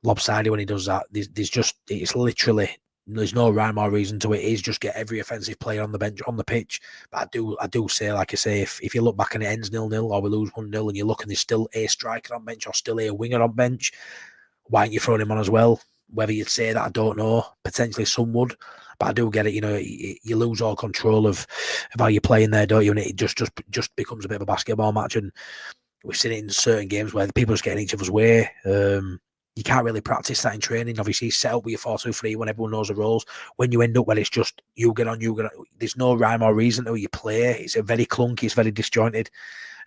lopsided when he does that. It's literally, there's no rhyme or reason to it. It's just get every offensive player on the bench, on the pitch. But I do say, like I say, if you look back and it ends 0-0 or we lose 1-0 and you look and there's still a striker on bench or still a winger on bench, why aren't you throwing him on as well? Whether you'd say that, I don't know. Potentially some would. But I do get it, you lose all control of how you're playing there, don't you? And it just becomes a bit of a basketball match. And we've seen it in certain games where the people are just getting each other's way. You can't really practice that in training. Obviously, set up with your 4-2-3 when everyone knows the roles. When you end up where it's just you get on, there's no rhyme or reason to you play. It's a very clunky, it's very disjointed.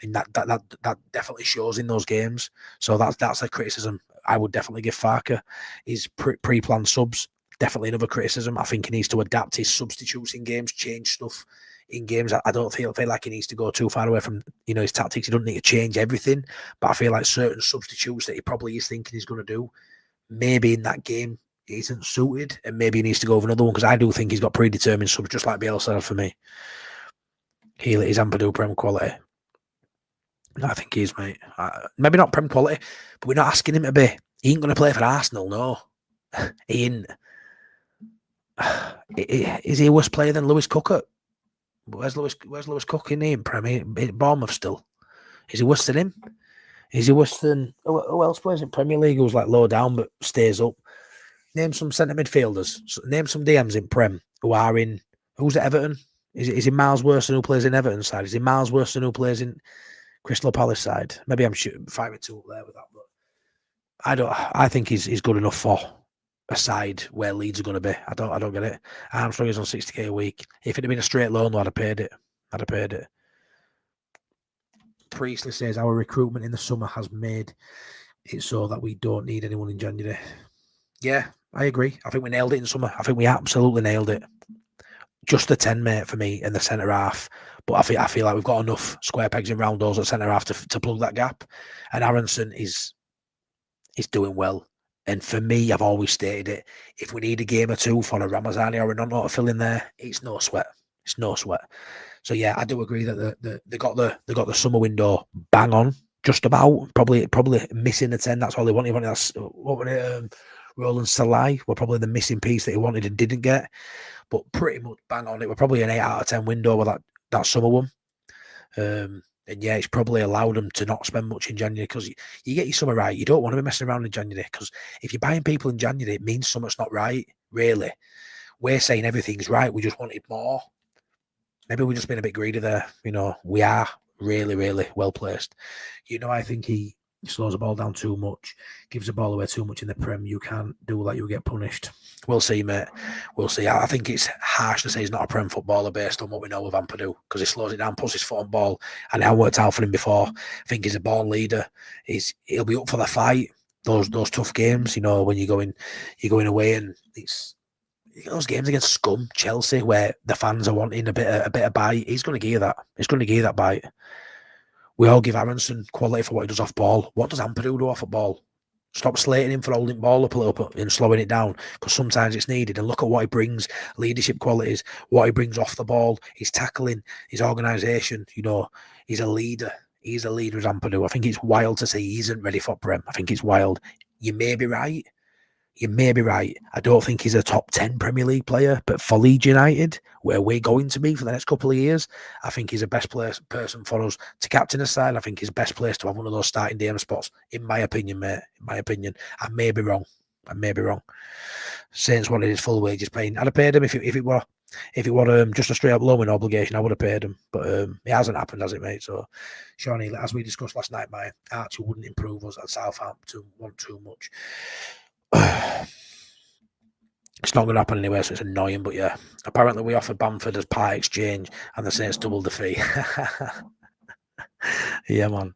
And that definitely shows in those games. So that's a criticism I would definitely give Farke. His pre-planned subs, definitely another criticism. I think he needs to adapt his substitutes in games, change stuff in games. I don't feel like he needs to go too far away from his tactics. He doesn't need to change everything, but I feel like certain substitutes that he probably is thinking he's going to do, maybe in that game he isn't suited, and maybe he needs to go over another one, because I do think he's got predetermined subs, just like Bielsa for me. Healy is Ampadu Prem quality. I think he is, mate. Maybe not Prem quality, but we're not asking him to be. He ain't going to play for Arsenal, no. He ain't. Is he a worse player than Lewis Cook? Where's Lewis Cook in the Premier? Bournemouth still. Is he worse than him? Is he worse than who else plays in Premier League who's like low down but stays up? Name some centre midfielders. Name some DMs in Prem who are in. Who's at Everton? Is he miles worse than who plays in Everton side? Is he miles worse than who plays in Crystal Palace side? Maybe I'm fighting too up there with that, but I think he's good enough for a side where Leeds are going to be. I don't get it. Armstrong is on 60k a week. If it had been a straight loan, I'd have paid it. Priestley says our recruitment in the summer has made it so that we don't need anyone in January. Yeah, I agree. I think we nailed it in summer. I think we absolutely nailed it. Just the 10, mate, for me in the centre half. But I feel like we've got enough square pegs in round holes at centre half to plug that gap. And Aronson is doing well. And for me, I've always stated it. If we need a game or two for a Ramazani or a Nonno to fill in there, it's no sweat. It's no sweat. So yeah, I do agree that they got the summer window bang on, just about. Probably missing the 10. That's all they wanted. Roland Salai were probably the missing piece that he wanted and didn't get. But pretty much bang on. It were probably an 8 out of 10 window with that summer one. And yeah, it's probably allowed them to not spend much in January, because you get your summer right. You don't want to be messing around in January, because if you're buying people in January, it means something's not right, really. We're saying everything's right. We just wanted more. Maybe we've just been a bit greedy there. We are really, really well placed. I think he slows the ball down too much, gives the ball away too much in the Prem. You can't do that. You'll get punished. We'll see, mate. We'll see. I think it's harsh to say he's not a Prem footballer based on what we know of Ampadu, because he slows it down, puts his foot on ball, and it worked out for him before. I think he's a born leader. He'll be up for the fight. Those tough games, when you're going away, and it's those games against scum Chelsea where the fans are wanting a bit of bite. He's going to give you that. He's going to give you that bite. We all give Aronson quality for what he does off ball. What does Ampadu do off a ball? Stop slating him for holding ball up a little bit and slowing it down, because sometimes it's needed. And look at what he brings, leadership qualities, what he brings off the ball, his tackling, his organisation. He's a leader. He's a leader as Ampadu. I think it's wild to say he isn't ready for Prem. I think it's wild. You may be right. I don't think he's a top 10 Premier League player, but for Leeds United, where we're going to be for the next couple of years, I think he's the best person for us to captain a side. I think he's best placed to have one of those starting DM spots, in my opinion, mate. In my opinion. I may be wrong. Saints wanted his full wages paying. I'd have paid him if it were just a straight up loan obligation. I would have paid him, but it hasn't happened, has it, mate? So, Shawnee, as we discussed last night, my Archie wouldn't improve us at Southampton. Want too much. It's not going to happen anyway, so it's annoying. But yeah, apparently we offered Bamford as part exchange, and the Saints doubled the fee. Yeah, man.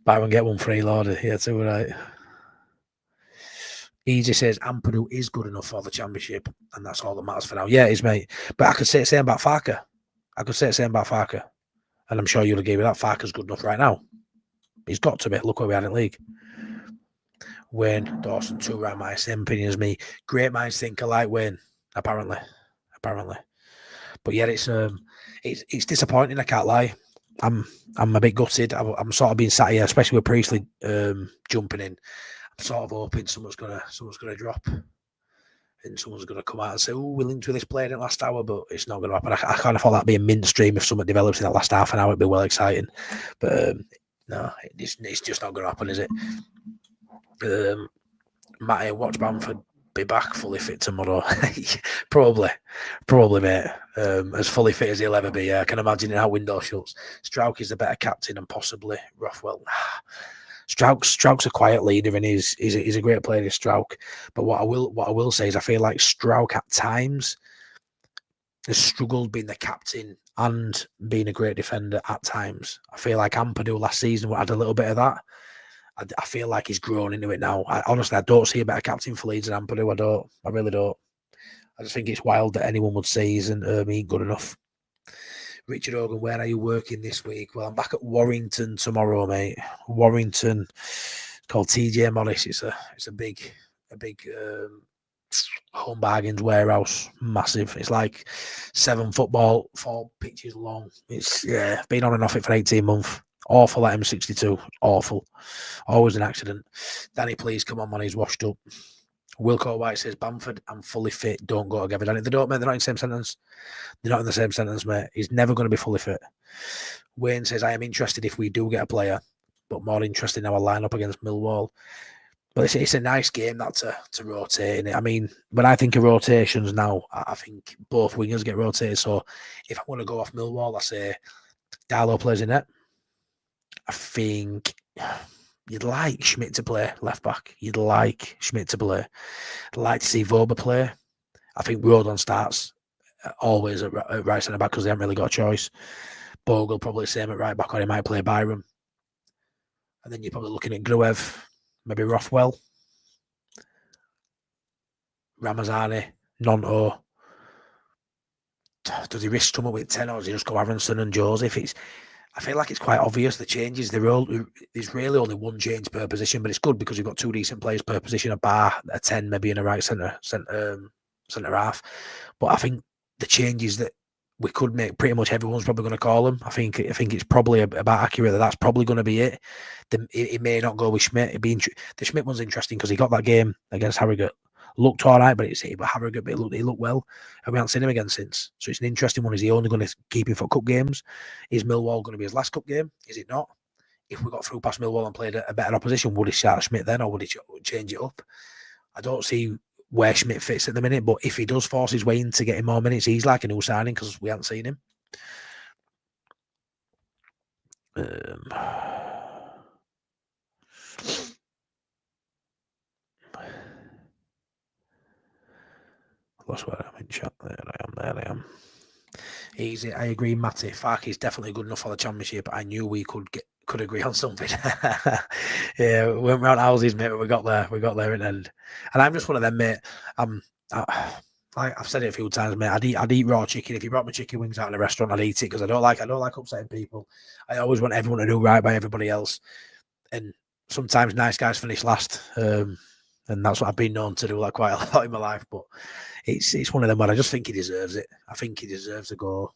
Buy one get one free, Lord. Yeah, too right. Easy says Ampadu is good enough for the Championship, and that's all that matters for now. Yeah, it is, mate. But I could say the same about Farke. And I'm sure you'll agree with that. Farke's good enough right now. He's got to be. Look where we are in the league. Wayne Dawson, too right, my same opinion as me. Great minds think alike, Wayne. Apparently. But yeah, it's disappointing. I can't lie. I'm a bit gutted. I'm sort of being sat here, especially with Priestley jumping in. I'm sort of hoping someone's gonna drop and someone's gonna come out and say, "Oh, we're linked with this player in the last hour," but it's not gonna happen. I kind of thought that'd be a mainstream if someone develops in that last half an hour. It'd be well exciting, but no, it's just not gonna happen, is it? Matty, watch Bamford be back fully fit tomorrow. probably, mate. As fully fit as he'll ever be. I can imagine in our window shuts. Strauch is a better captain and possibly Rothwell. Strauch's a quiet leader and he's a great player, Strauch. But what I will say is I feel like Strauch at times has struggled being the captain and being a great defender at times. I feel like Ampadu last season had a little bit of that. I feel like he's grown into it now. Honestly, I don't see a better captain for Leeds than Ampadu. I don't. I really don't. I just think it's wild that anyone would say he isn't good enough. Richard Hogan, where are you working this week? Well, I'm back at Warrington tomorrow, mate. Warrington, called TJ Morris. It's a big home bargains warehouse, massive. It's like 7 football, 4 pitches long. It's been on and off it for 18 months. Awful at M62. Awful. Always an accident. Danny, please come on, man. He's washed up. Wilco White says, Bamford and fully fit don't go together. Danny, they don't, mate. They're not in the same sentence. They're not in the same sentence, mate. He's never going to be fully fit. Wayne says, I am interested if we do get a player, but more interested in our lineup against Millwall. But it's a nice game that to rotate in it. I mean, when I think of rotations now, I think both wingers get rotated. So if I want to go off Millwall, I say Darlow plays in it. I think you'd like Schmidt to play left back. You'd like Schmidt to play. I'd like to see Voba play. I think Rodon starts always at right centre back because they haven't really got a choice. Bogle probably the same at right back, or he might play Byram. And then you're probably looking at Gruev, maybe Rothwell, Ramazani, Nonto. Does he risk coming with 10 or does he just go Aronson and Joseph? I feel like it's quite obvious the changes. There's really only one change per position, but it's good because you've got 2 decent players per position, a bar, a 10 maybe in a right centre half. But I think the changes that we could make, pretty much everyone's probably going to call them. I think it's probably about accurate that's probably going to be it. It may not go with Schmidt. The Schmidt one's interesting because he got that game against Harrogate. Looked all right, but Harrogate, but he looked well. And we haven't seen him again since. So it's an interesting one. Is he only going to keep him for cup games? Is Millwall going to be his last cup game? Is it not? If we got through past Millwall and played a better opposition, would he start Schmidt then or would he change it up? I don't see where Schmidt fits at the minute, but if he does force his way into getting more minutes, he's like a new signing because we haven't seen him. Lost where I'm in chat. There I am. Easy. I agree, Matty. Farke's definitely good enough for the championship. I knew we could agree on something. Yeah, we went round houses, mate. We got there in the end. And I'm just one of them, mate. I've said it a few times, mate. I'd eat raw chicken. If you brought me chicken wings out in a restaurant, I'd eat it because I don't like upsetting people. I always want everyone to do right by everybody else. And sometimes nice guys finish last. And that's what I've been known to do like quite a lot in my life. But it's one of them where I just think he deserves it. I think he deserves a go.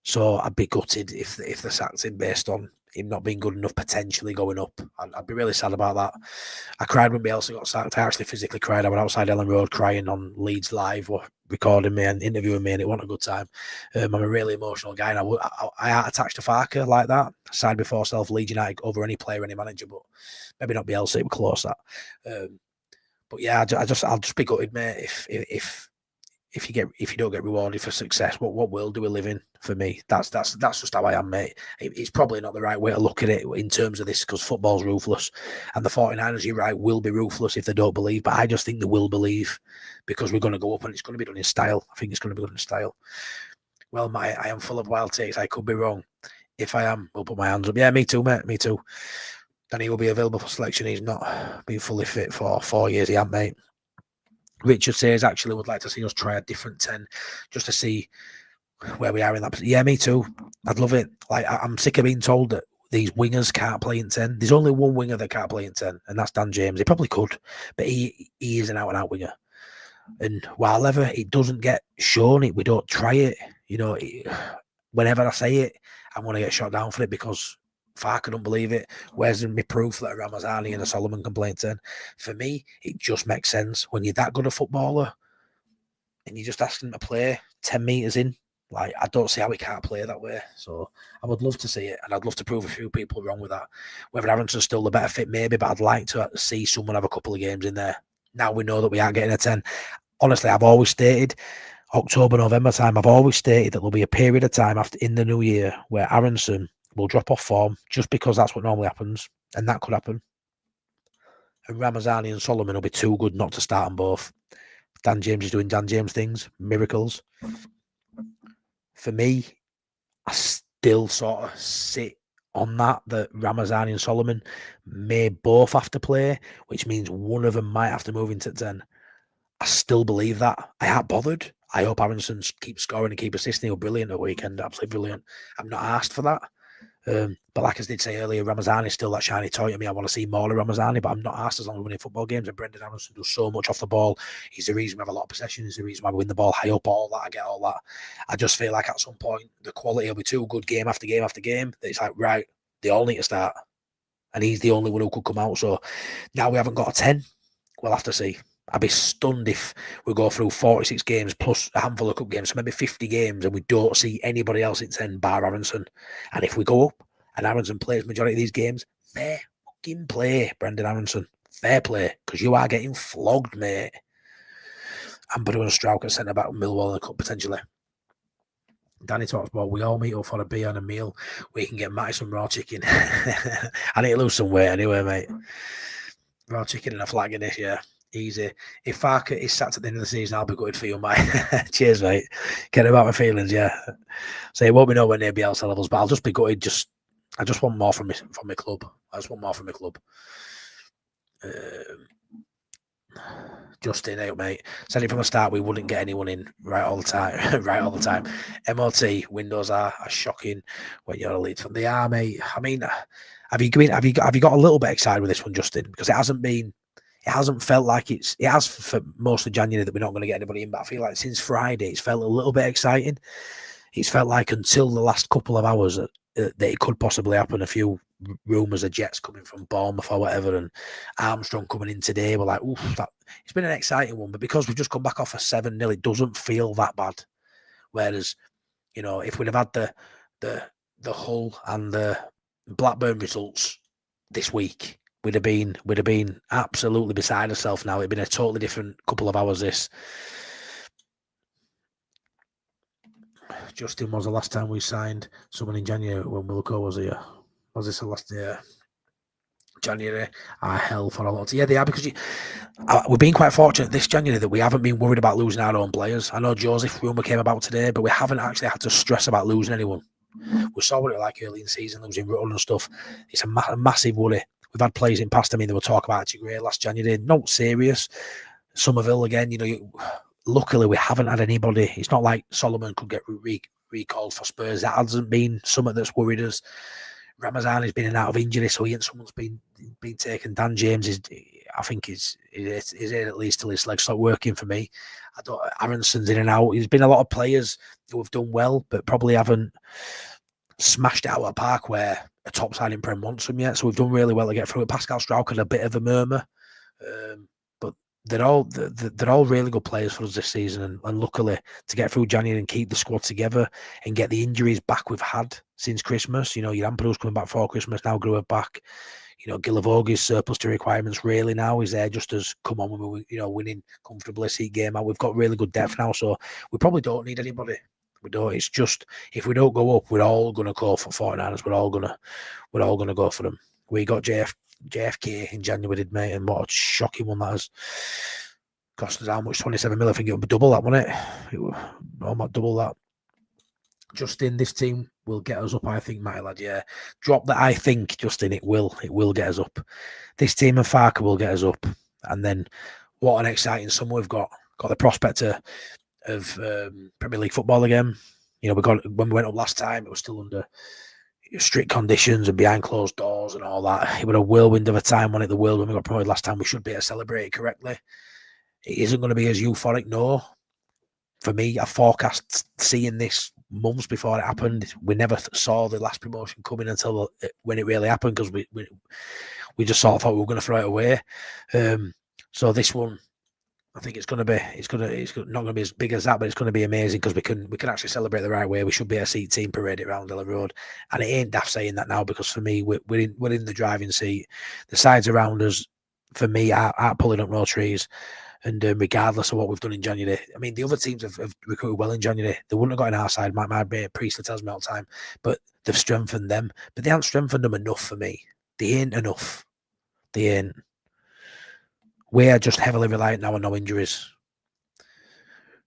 So I'd be gutted if they sacked him based on him not being good enough, potentially going up. I'd be really sad about that. I cried when Bielsa got sacked. I actually physically cried. I went outside Ellen Road crying on Leeds Live, recording me and interviewing me, and it wasn't a good time. I'm a really emotional guy, and I heart attached to Farke like that. Side before self, Leeds United over any player, any manager, but maybe not Bielsa. It was close that. But yeah, I'll just be gutted, mate. If you don't get rewarded for success, what world do we live in? For me, that's just how I am, mate. It's probably not the right way to look at it in terms of this because football's ruthless, and the 49ers, you're right, will be ruthless if they don't believe. But I just think they will believe because we're going to go up and it's going to be done in style. I think it's going to be done in style. Well, I am full of wild takes. I could be wrong. If I am, we'll put my hands up. Yeah, me too, mate. Me too. Then he will be available for selection. He's not been fully fit for 4 years. He ain't, mate. Richard says, actually would like to see us try a different 10 just to see where we are in that. Yeah, me too. I'd love it. Like, I'm sick of being told that these wingers can't play in 10. There's only one winger that can't play in 10, and that's Dan James. He probably could, but he is an out-and-out winger. And while ever it doesn't get shown, we don't try it. Whenever I say it, I'm going to get shot down for it because I couldn't believe it. Where's my proof that a Ramazani and a Solomon can play in 10? For me, it just makes sense. When you're that good a footballer and you're just asking them to play 10 metres in, like, I don't see how we can't play that way. So I would love to see it, and I'd love to prove a few people wrong with that. Whether Aaronson's still the better fit, maybe, but I'd like to see someone have a couple of games in there. Now we know that we aren't getting a 10. Honestly, I've always stated, October, November time, I've always stated that there'll be a period of time after in the new year where Aaronson will drop off form just because that's what normally happens, and that could happen. And Ramazani and Solomon will be too good not to start them both. Dan James is doing Dan James things, miracles. For me, I still sort of sit on that Ramazani and Solomon may both have to play, which means one of them might have to move into 10. I still believe that. I ain't bothered. I hope Aronson keeps scoring and keep assisting. He was brilliant at the weekend, absolutely brilliant. I'm not asked for that. But like I did say earlier, Ramazani is still that shiny toy to me. I want to see more of Ramazani, but I'm not asked as long as we're winning football games. And Brendan Aronson does so much off the ball. He's the reason we have a lot of possession. He's the reason why we win the ball high up, all that. I get all that. I just feel like at some point, the quality will be too good game after game after game. That it's like, right, they all need to start. And he's the only one who could come out. So now we haven't got a 10. We'll have to see. I'd be stunned if we go through 46 games plus a handful of cup games, so maybe 50 games, and we don't see anybody else in 10 bar Aronson. And if we go up and Aronson plays majority of these games, fair fucking play, Brendan Aronson. Fair play, because you are getting flogged, mate. I'm doing a stroke at centre back Millwall in the cup potentially. Danny talks about we all meet up for a beer and a meal. We can get Matty some raw chicken. I need to lose some weight anyway, mate. Raw chicken and a flag in this, yeah. Easy. If Farker is sacked at the end of the season, I'll be good for you, mate. Cheers, mate. Get about my feelings, yeah. So it won't be nowhere near Bielsa levels, but I'll just be gutted. I just want more from my club. I just want more from my club. Justin, hey, mate. Said it from the start, we wouldn't get anyone in right all the time. Right all the time. MOT windows are shocking when you're a Leeds fan. They are, mate. I mean, have you got a little bit excited with this one, Justin? Because it hasn't felt like it has for most of January that we're not going to get anybody in, but I feel like since Friday it's felt a little bit exciting. It's felt like until the last couple of hours that it could possibly happen. A few rumours of Jets coming from Bournemouth or whatever, and Armstrong coming in today. We're like, oof, it's been an exciting one, but because we've just come back off a 7-0, it doesn't feel that bad. Whereas, if we'd have had the Hull and the Blackburn results this week, we'd have been absolutely beside ourselves now. It'd been a totally different couple of hours. This. Justin, was the last time we signed someone in January when Wilco was here? Was this the last year? January, hell for a lot. Yeah, they are, because we've been quite fortunate this January that we haven't been worried about losing our own players. I know Joseph rumour came about today, but we haven't actually had to stress about losing anyone. We saw what it like early in the season, losing Rutland and stuff. It's a massive worry. We've had players in past. I mean, they were talking about Gray last January. Not serious. Somerville again. Luckily, we haven't had anybody. It's not like Solomon could get recalled for Spurs. That hasn't been something that's worried us. Ramazani's been in and out of injury, so someone's been taken. Dan James is at least till his legs start working for me. Aronson's in and out. There's been a lot of players who have done well, but probably haven't smashed it out of the park where a top side in Prem wants them yet. So we've done really well to get through it. Pascal Strauch had a bit of a murmur, but they're all really good players for us this season. And luckily to get through January and keep the squad together and get the injuries back we've had since Christmas. Your Ampadu's coming back for Christmas now, Gruer back. Gilavogi's surplus to requirements really now. He's there just as come on when we're winning comfortably, seat game out. We've got really good depth now, so we probably don't need anybody. We don't. It's just if we don't go up, we're all gonna go for 49ers. We're all gonna go for them. We got JFK in January, mate, and what a shocking one that has. Cost us how much? 27 million. I think it would be double that, wouldn't it? It would almost double that. Justin, this team will get us up, I think, my lad. Yeah, drop that. I think, Justin, it will get us up. This team and Farker will get us up, and then what an exciting summer we've got. Got the prospect of Premier League football again. We got when we went up last time, it was still under strict conditions and behind closed doors and all that. It was a whirlwind of a time when the world when we got promoted last time. We should be able to celebrate it correctly. It isn't going to be as euphoric, no. For me, I forecast seeing this months before it happened. We never saw the last promotion coming until when it really happened, because we just sort of thought we were going to throw it away. So this one, I think it's not going to be as big as that, but it's going to be amazing because we can actually celebrate the right way. We should be a seat team, parade it around Ella Road, and it ain't daft saying that now, because for me, we're in the driving seat. The sides around us, for me, are pulling up no trees. And regardless of what we've done in January, I mean, the other teams have recruited well in January. They wouldn't have got in our side. My mate Priestley tells me all the time, but they've strengthened them. But they haven't strengthened them enough for me. They ain't enough. They ain't. We are just heavily reliant now on no injuries.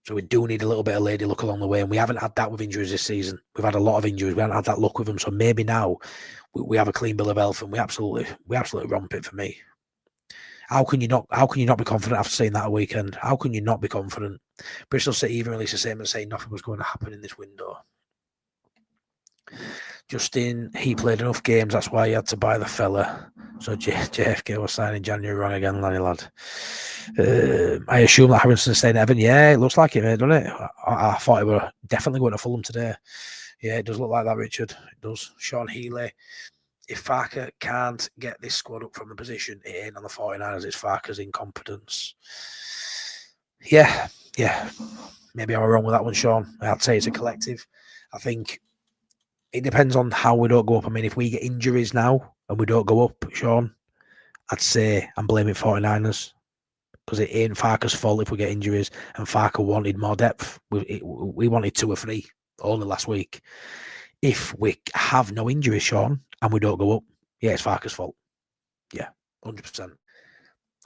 So we do need a little bit of lady luck along the way. And we haven't had that with injuries this season. We've had a lot of injuries. We haven't had that luck with them. So maybe now we have a clean bill of health, and we absolutely romp it for me. How can you not be confident after seeing that a weekend? How can you not be confident? Bristol City even released a statement saying nothing was going to happen in this window. Justin, he played enough games, that's why he had to buy the fella. So JFK was signing January wrong again, Lanny lad. I assume that Harrison staying at Everton. Yeah, it looks like it, mate, doesn't it? I thought it were definitely going to Fulham today. Yeah, it does look like that, Richard. It does. Sean Healy. If Farker can't get this squad up from the position, it ain't on the 49ers, it's Farker's incompetence. Yeah. Maybe I'm wrong with that one, Sean. I'd say it's a collective. I think it depends on how we don't go up. I mean, if we get injuries now and we don't go up, Sean, I'd say I'm blaming 49ers, because it ain't Farker's fault if we get injuries, and Farker wanted more depth. We wanted 2 or 3 only last week. If we have no injuries, Sean, and we don't go up, yeah, it's Farker's fault. Yeah, 100%.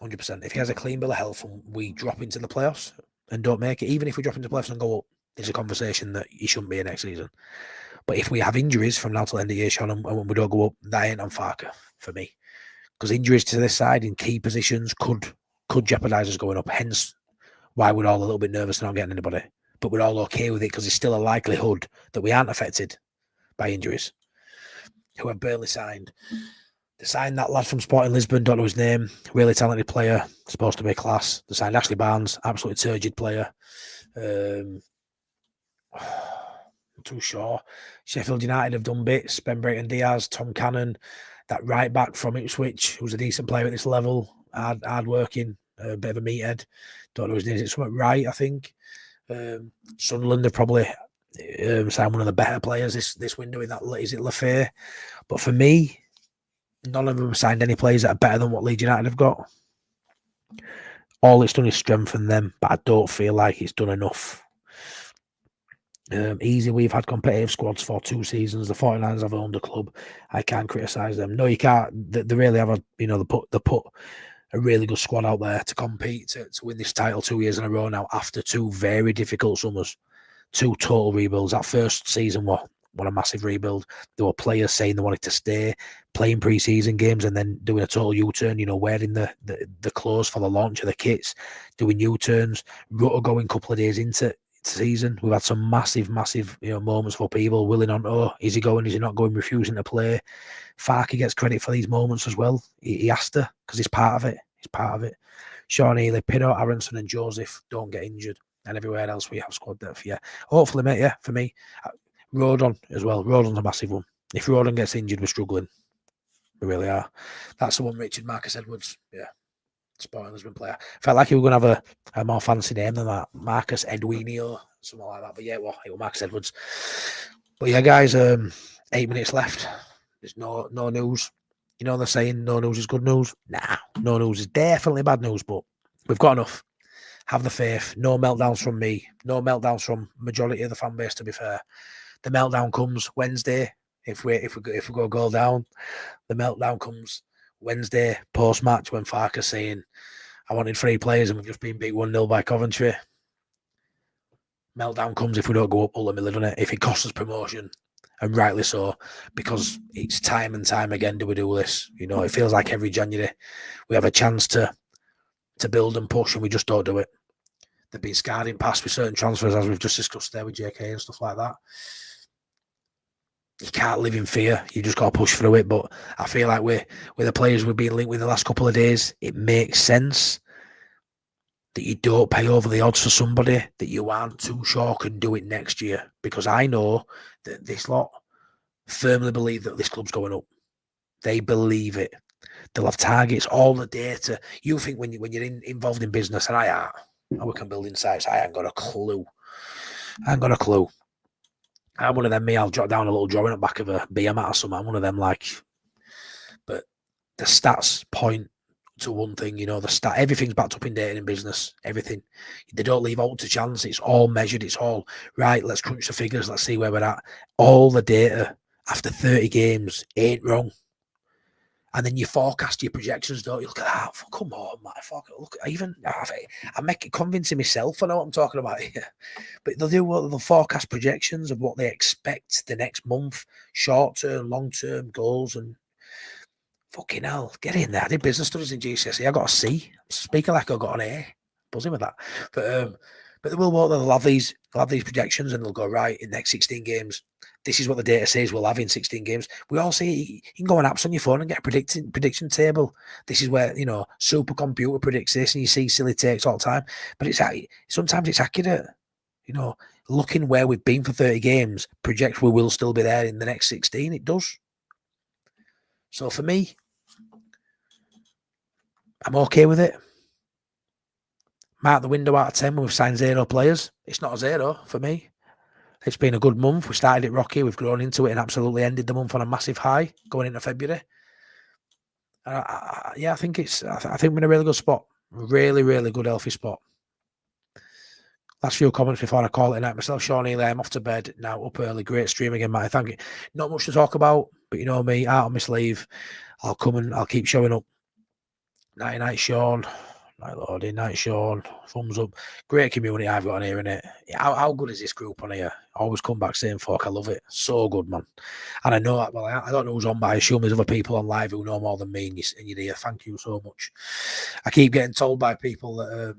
100%. If he has a clean bill of health and we drop into the playoffs and don't make it, even if we drop into the playoffs and go up, there's a conversation that he shouldn't be here next season. But if we have injuries from now till the end of the year, Sean, and we don't go up, that ain't on Farker for me. Because injuries to this side in key positions could jeopardise us going up. Hence why we're all a little bit nervous not getting anybody. But we're all okay with it, because there's still a likelihood that we aren't affected by injuries. Who have barely signed. They signed that lad from Sporting Lisbon, don't know his name, really talented player, supposed to be class. They signed Ashley Barnes, absolutely turgid player. I'm too sure. Sheffield United have done bits. Ben Brayton Diaz, Tom Cannon, that right back from Ipswich, who's a decent player at this level, hard working, a bit of a meathead. Don't know his name. It's something right, I think. Sunderland have probably signed one of the better players this window in that. Is it Lafay? But for me, none of them have signed any players that are better than what Leeds United have got. All it's done is strengthen them, but I don't feel like it's done enough. Easy, we've had competitive squads for 2 seasons. The 49ers have owned the club. I can't criticise them. No, you can't. They really have they put a really good squad out there to compete, to win this title 2 years in a row now, after 2 very difficult summers, 2 total rebuilds. That first season was a massive rebuild. There were players saying they wanted to stay, playing pre-season games, and then doing a total U-turn, wearing the clothes for the launch of the kits, doing U-turns, Rutter going a couple of days into season. We've had some massive moments for people willing on, is he going, is he not going, refusing to play. Farke gets credit for these moments as well. He has to, because he's part of it. Sean Healy, Pinot, Aronson and Joseph don't get injured, and everywhere else we have squad depth. Yeah, hopefully, mate. Yeah, for me, Rodon as well. Rodon's a massive one. If Rodon gets injured, we're struggling. We really are. That's the one, Richard. Marcus Edwards. Yeah. Sporting Lisbon player. Felt like he was going to have a more fancy name than that. Marcus Edwinio, something like that. But yeah, it was Marcus Edwards. But yeah, guys, 8 minutes left. There's no news. They're saying no news is good news. Nah, no news is definitely bad news, but we've got enough. Have the faith. No meltdowns from me. No meltdowns from majority of the fan base, to be fair. The meltdown comes Wednesday. If we go a goal down, the meltdown comes Wednesday post-match when Farker's saying, I wanted 3 players and we've just been beat 1-0 by Coventry. Meltdown comes if we don't go up ultimately, doesn't it? If it costs us promotion, and rightly so, because it's time and time again do we do this. It feels like every January we have a chance to build and push and we just don't do it. They've been scarred in past with certain transfers, as we've just discussed there with JK and stuff like that. you can't live in fear. You just got to push through it. But I feel like with the players we've been linked with the last couple of days, it makes sense that you don't pay over the odds for somebody that you aren't too sure can do it next year. Because I know that this lot firmly believe that this club's going up. They believe it. They'll have targets, all the data. You think when you're involved in business, and I are, and we can build insights, I ain't got a clue. I'm one of them, me, I'll jot down a little drawing at the back of a beer mat or something. I'm one of them, but the stats point to one thing, everything's backed up in data in business, everything. They don't leave out to chance. It's all measured. It's all, right, let's crunch the figures. Let's see where we're at. All the data after 30 games ain't wrong. And then you forecast your projections, don't you? Look at that. Come on, man. Look, I'm making convincing myself. I know what I'm talking about here. But they'll forecast projections of what they expect the next month, short-term, long-term goals, and fucking hell, get in there. I did business studies in GCSE. I got a C. Speaking like I got an A. Buzzing with that. But they'll have these projections, and they'll go, right, in the next 16 games, this is what the data says we'll have in 16 games. We all see, you can go on apps on your phone and get a prediction table. This is where, supercomputer predicts this, and you see silly takes all the time. But sometimes it's accurate. Looking where we've been for 30 games projects we will still be there in the next 16. It does. So for me, I'm okay with it. Mark the window out of 10 when we've signed 0 players. It's not a 0 for me. It's been a good month. We started it rocky. We've grown into it and absolutely ended the month on a massive high going into February. I think we're in a really good spot. Really, really good, healthy spot. Last few comments before I call it a night. Myself, Sean Ely, I'm off to bed now, up early. Great stream again, Matty. Thank you. Not much to talk about, but you know me, out on my sleeve. I'll come and I'll keep showing up. Night, Sean. Night, Lordy. Night, Sean. Thumbs up. Great community I've got on here, innit? How good is this group on here? Always come back saying, fuck, I love it. So good, man. And I know that, well, I don't know who's on, but I assume there's other people on live who know more than me, and you're here. Thank you so much. I keep getting told by people that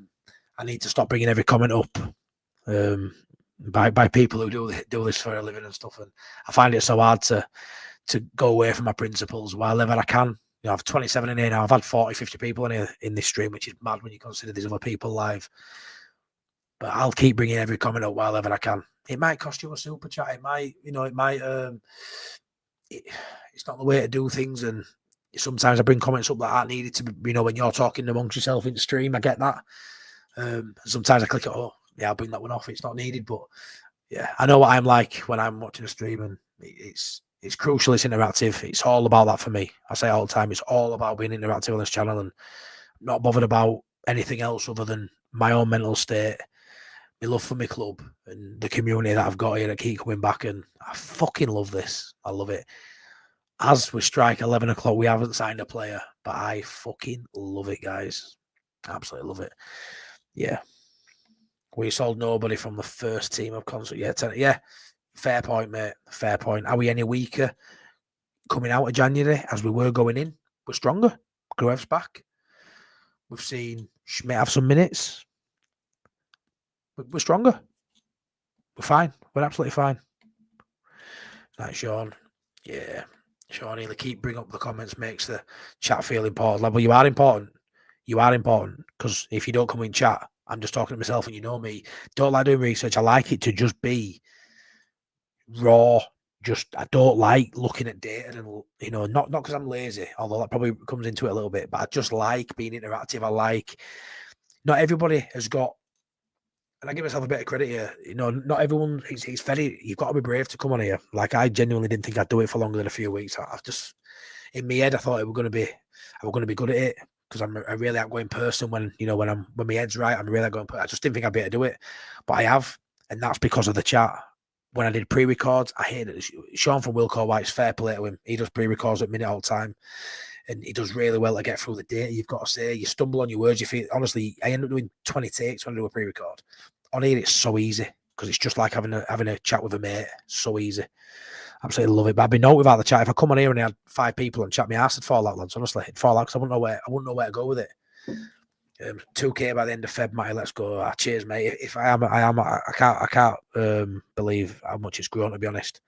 I need to stop bringing every comment up by people who do this for a living and stuff. And I find it so hard to go away from my principles wherever I can. I've 27 in here now. I've had 40, 50 people in here in this stream, which is mad when you consider there's other people live. But I'll keep bringing every comment up wherever I can. It might cost you a super chat. It might, it's not the way to do things. And sometimes I bring comments up that aren't needed to be, when you're talking amongst yourself in the stream, I get that. Sometimes I click it, I'll bring that one off. It's not needed. But yeah, I know what I'm like when I'm watching a stream, and it's crucial. It's interactive. It's all about that for me. I say all the time, it's all about being interactive on this channel and not bothered about anything else other than my own mental state, my love for my club, and the community that I've got here that keep coming back. And I fucking love this. I love it. As we strike 11 o'clock, we haven't signed a player, but I fucking love it, guys. Absolutely love it. Yeah. We sold nobody from the first team of concert. Yeah. Fair point, mate. Fair point. Are we any weaker coming out of January as we were going in? We're stronger. Gruev's back. We've seen Schmidt have some minutes. We're stronger. We're fine. We're absolutely fine. Night, Sean. Yeah. Sean, he'll keep bringing up the comments, makes the chat feel important. Well, you are important. You are important, because if you don't come in chat, I'm just talking to myself, and you know me. Don't like doing research. I like it to just be raw. I don't like looking at data, and not because I'm lazy, although that probably comes into it a little bit, but I just like being interactive. I like, not everybody has got, and I give myself a bit of credit here, not everyone, it's very, you've got to be brave to come on here. Like, I genuinely didn't think I'd do it for longer than a few weeks. I've just, in my head, I thought I was going to be good at it, because I'm a really outgoing person. When my head's right, I'm a really outgoing person. I just didn't think I'd be able to do it, but I have, and that's because of the chat. When I did pre-records, I hated it. Sean from Wilco White's fair play to him. He does pre-records at minute all the time, and he does really well to get through the data. You've got to say, you stumble on your words. You feel, honestly, I end up doing 20 takes when I do a pre-record. On here, it's so easy, because it's just like having a chat with a mate. So easy. Absolutely love it. But I'd be note without the chat. If I come on here and I had 5 people and chat, my ass would fall out, lads. Honestly, it'd fall out, because I wouldn't know where to go with it. 2K by the end of Feb, Matty. Let's go. Cheers, mate. If I can't believe how much it's grown, to be honest.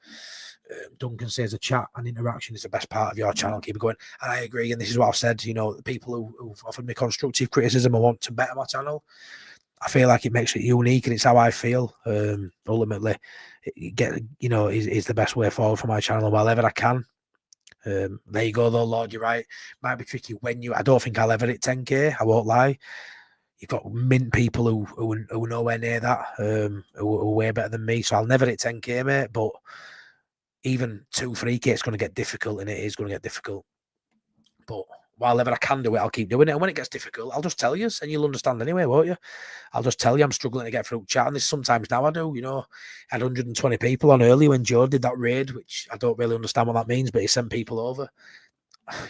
Duncan says the chat and interaction is the best part of your channel. Keep it going. And I agree. And this is what I've said. You know, the people who've offered me constructive criticism and want to better my channel, I feel like it makes it unique, and it's how I feel. Ultimately, is the best way forward for my channel wherever I can. There you go, though, Lord. You're right. Might be tricky when I don't think I'll ever hit 10k. I won't lie. You've got mint people who are nowhere near that, who are way better than me. So I'll never hit 10k, mate. But even 2-3k, it's going to get difficult, and it is going to get difficult. But whenever I can do it, I'll keep doing it. And when it gets difficult, I'll just tell you, and you'll understand anyway, won't you? I'll just tell you I'm struggling to get through chat. And this sometimes now I do, you know. I had 120 people on earlier when Joe did that raid, which I don't really understand what that means, but he sent people over.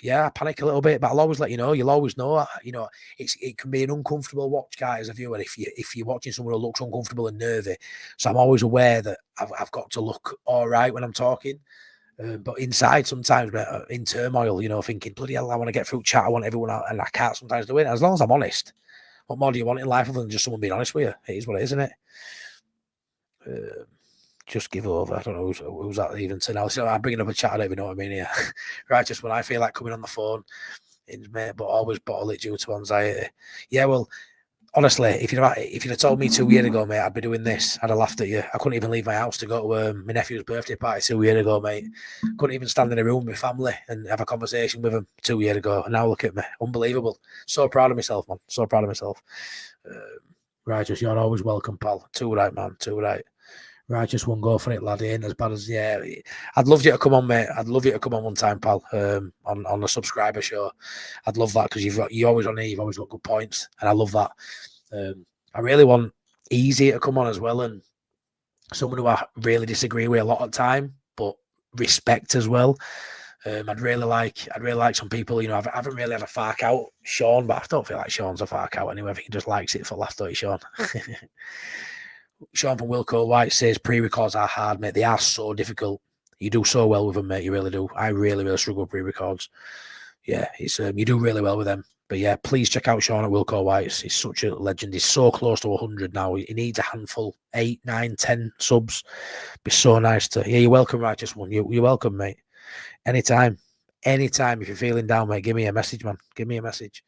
Yeah, I panic a little bit, but I'll always let you know. You'll always know. You know, it can be an uncomfortable watch, guys, as a viewer, if you're watching someone who looks uncomfortable and nervy. So I'm always aware that I've got to look all right when I'm talking. But inside, sometimes in turmoil, you know, thinking, bloody hell, I want to get through chat. I want everyone out, and I can't sometimes do it. As long as I'm honest, what more do you want in life other than just someone being honest with you? It is what it is, isn't it? Just give over. I don't know who's that even to now. So I'm bringing up a chat. I don't even know what I mean here. Right, just when I feel like coming on the phone, mate, but always bottle it due to anxiety. Yeah, well, honestly, if you'd have told me 2 years ago, mate, I'd be doing this, I'd have laughed at you. I couldn't even leave my house to go to my nephew's birthday party 2 years ago, mate. Couldn't even stand in a room with my family and have a conversation with them 2 years ago. And now look at me. Unbelievable. So proud of myself, man. So proud of myself. Righteous, you're always welcome, pal. Too right, man. Too right. Righteous, one go for it, lad. Ain't as bad as, yeah. I'd love you to come on, mate. I'd love you to come on one time, pal, on the subscriber show. I'd love that because you've always on here, you've always got good points, and I love that. I really want Easy to come on as well, and someone who I really disagree with a lot of time, but respect as well. I'd really like some people, you know. I haven't really had a fark out, Sean, but I don't feel like Sean's a fark out anyway. I think he just likes it for laugh, don't you, Sean? Sean from Wilco White says pre-records are hard, mate. They are so difficult. You do so well with them, mate. You really do. I really, really struggle with pre-records. Yeah, it's you do really well with them. But yeah, please check out Sean at Wilco White. He's such a legend. He's so close to 100 now. He needs a handful, 8, 9, 10 subs. Be so nice to. Yeah, you're welcome, Righteous One. You're welcome, mate. Anytime. If you're feeling down, mate, give me a message, man. Give me a message.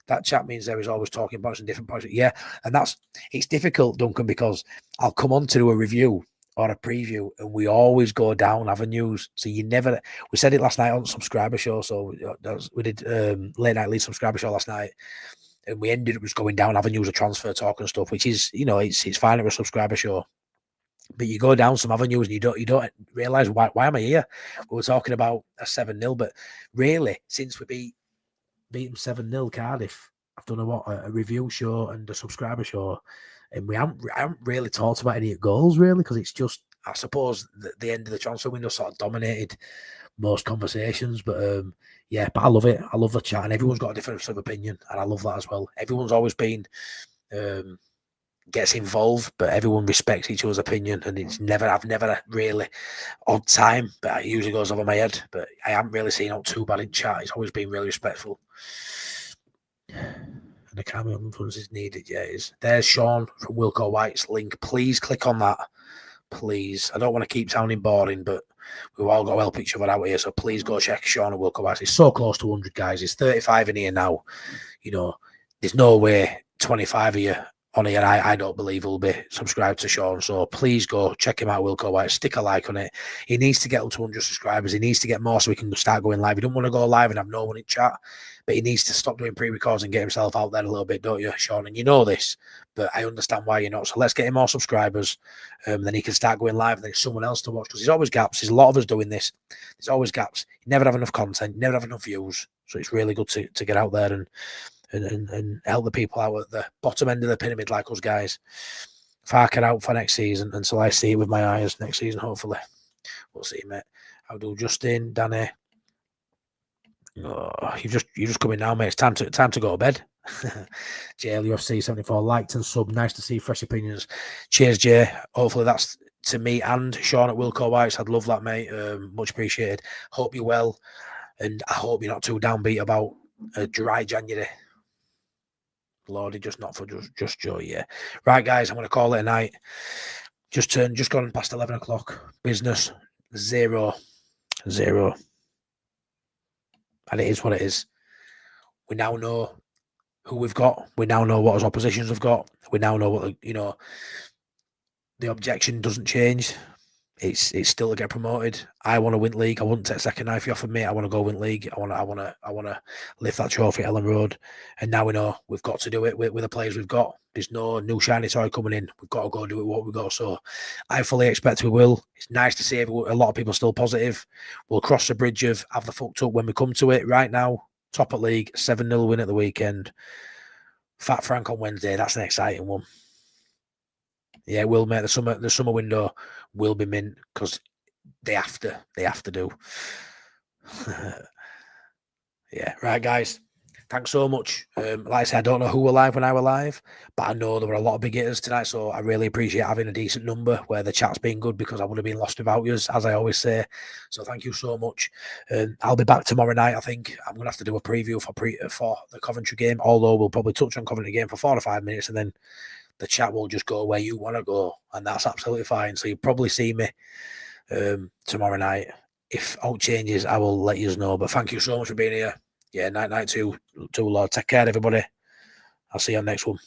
That chat means there is always talking points and different points. Yeah, and it's difficult, Duncan, because I'll come on to do a review or a preview, and we always go down avenues. So we said it last night on the subscriber show. So we did late night Leeds subscriber show last night, and we ended up just going down avenues of transfer talk and stuff, which is, you know, it's fine at a subscriber show. But you go down some avenues and you don't realise why am I here? We were talking about a 7-0, but really, since we beat them 7-0 Cardiff, I've done a review show and a subscriber show, and I haven't really talked about any goals, really, because it's just, I suppose, the end of the transfer window sort of dominated most conversations. But yeah, but I love it. I love the chat, and everyone's got a different sort of opinion, and I love that as well. Everyone's always been gets involved, but everyone respects each other's opinion, and I've never really odd time, but it usually goes over my head. But I haven't really seen out too bad in chat. It's always been really respectful. And the camera influence is needed. Yeah, there's Sean from Wilco White's link. Please click on that. Please. I don't want to keep sounding boring, but we've all got to help each other out here. So please go check Sean at Wilco White's. He's so close to 100, guys. He's 35 in here now. You know, there's no way 25 of you on here, I don't believe, will be subscribed to Sean. So please go check him out, Wilco White. Stick a like on it. He needs to get up to 100 subscribers. He needs to get more so we can start going live. He don't want to go live and have no one in chat, but he needs to stop doing pre-records and get himself out there a little bit, don't you, Sean? And you know this, but I understand why you're not. So let's get him more subscribers. Then he can start going live, and then someone else to watch, because there's always gaps. There's a lot of us doing this. There's always gaps. You never have enough content. You never have enough views. So it's really good to get out there and help the people out at the bottom end of the pyramid like us guys. Fark it out for next season until I see it with my eyes next season, hopefully. We'll see, mate. I'll do Justin, Danny. Oh, you're just coming now, mate. It's time to go to bed. JL UFC 74 liked and sub. Nice to see fresh opinions. Cheers, Jay. Hopefully that's to me and Sean at Wilco White's. I'd love that, mate. Much appreciated. Hope you're well, and I hope you're not too downbeat about a dry January. Lordy, just not for just joy, yeah. Right, guys, I'm going to call it a night. Just gone past 11 o'clock. Business, 0. And it is what it is. We now know who we've got. We now know what our oppositions have got. We now know what the objection doesn't change. It's still to get promoted. I want to win league. I wouldn't take second now if you offered me. I want to go win league. I want to lift that trophy at Ellen Road. And now we know we've got to do it with the players we've got. There's no new shiny toy coming in. We've got to go do it what we've got. So I fully expect we will. It's nice to see a lot of people still positive. We'll cross the bridge of have the fucked up when we come to it. Right now, top at league, 7-0 win at the weekend. Fat Frank on Wednesday. That's an exciting one. Yeah, we'll make the summer window will be mint because they have to do. Yeah, right, guys. Thanks so much. Like I said, I don't know who were live when I were live, but I know there were a lot of big hitters tonight, so I really appreciate having a decent number where the chat's been good because I would have been lost without you, as I always say. So thank you so much. I'll be back tomorrow night. I think I'm going to have to do a preview for the Coventry game, although we'll probably touch on Coventry game for 4 or 5 minutes, and then the chat will just go where you want to go, and that's absolutely fine. So you'll probably see me tomorrow night. If all changes, I will let you know. But thank you so much for being here. Yeah, night to Lord. Take care, everybody. I'll see you on next one.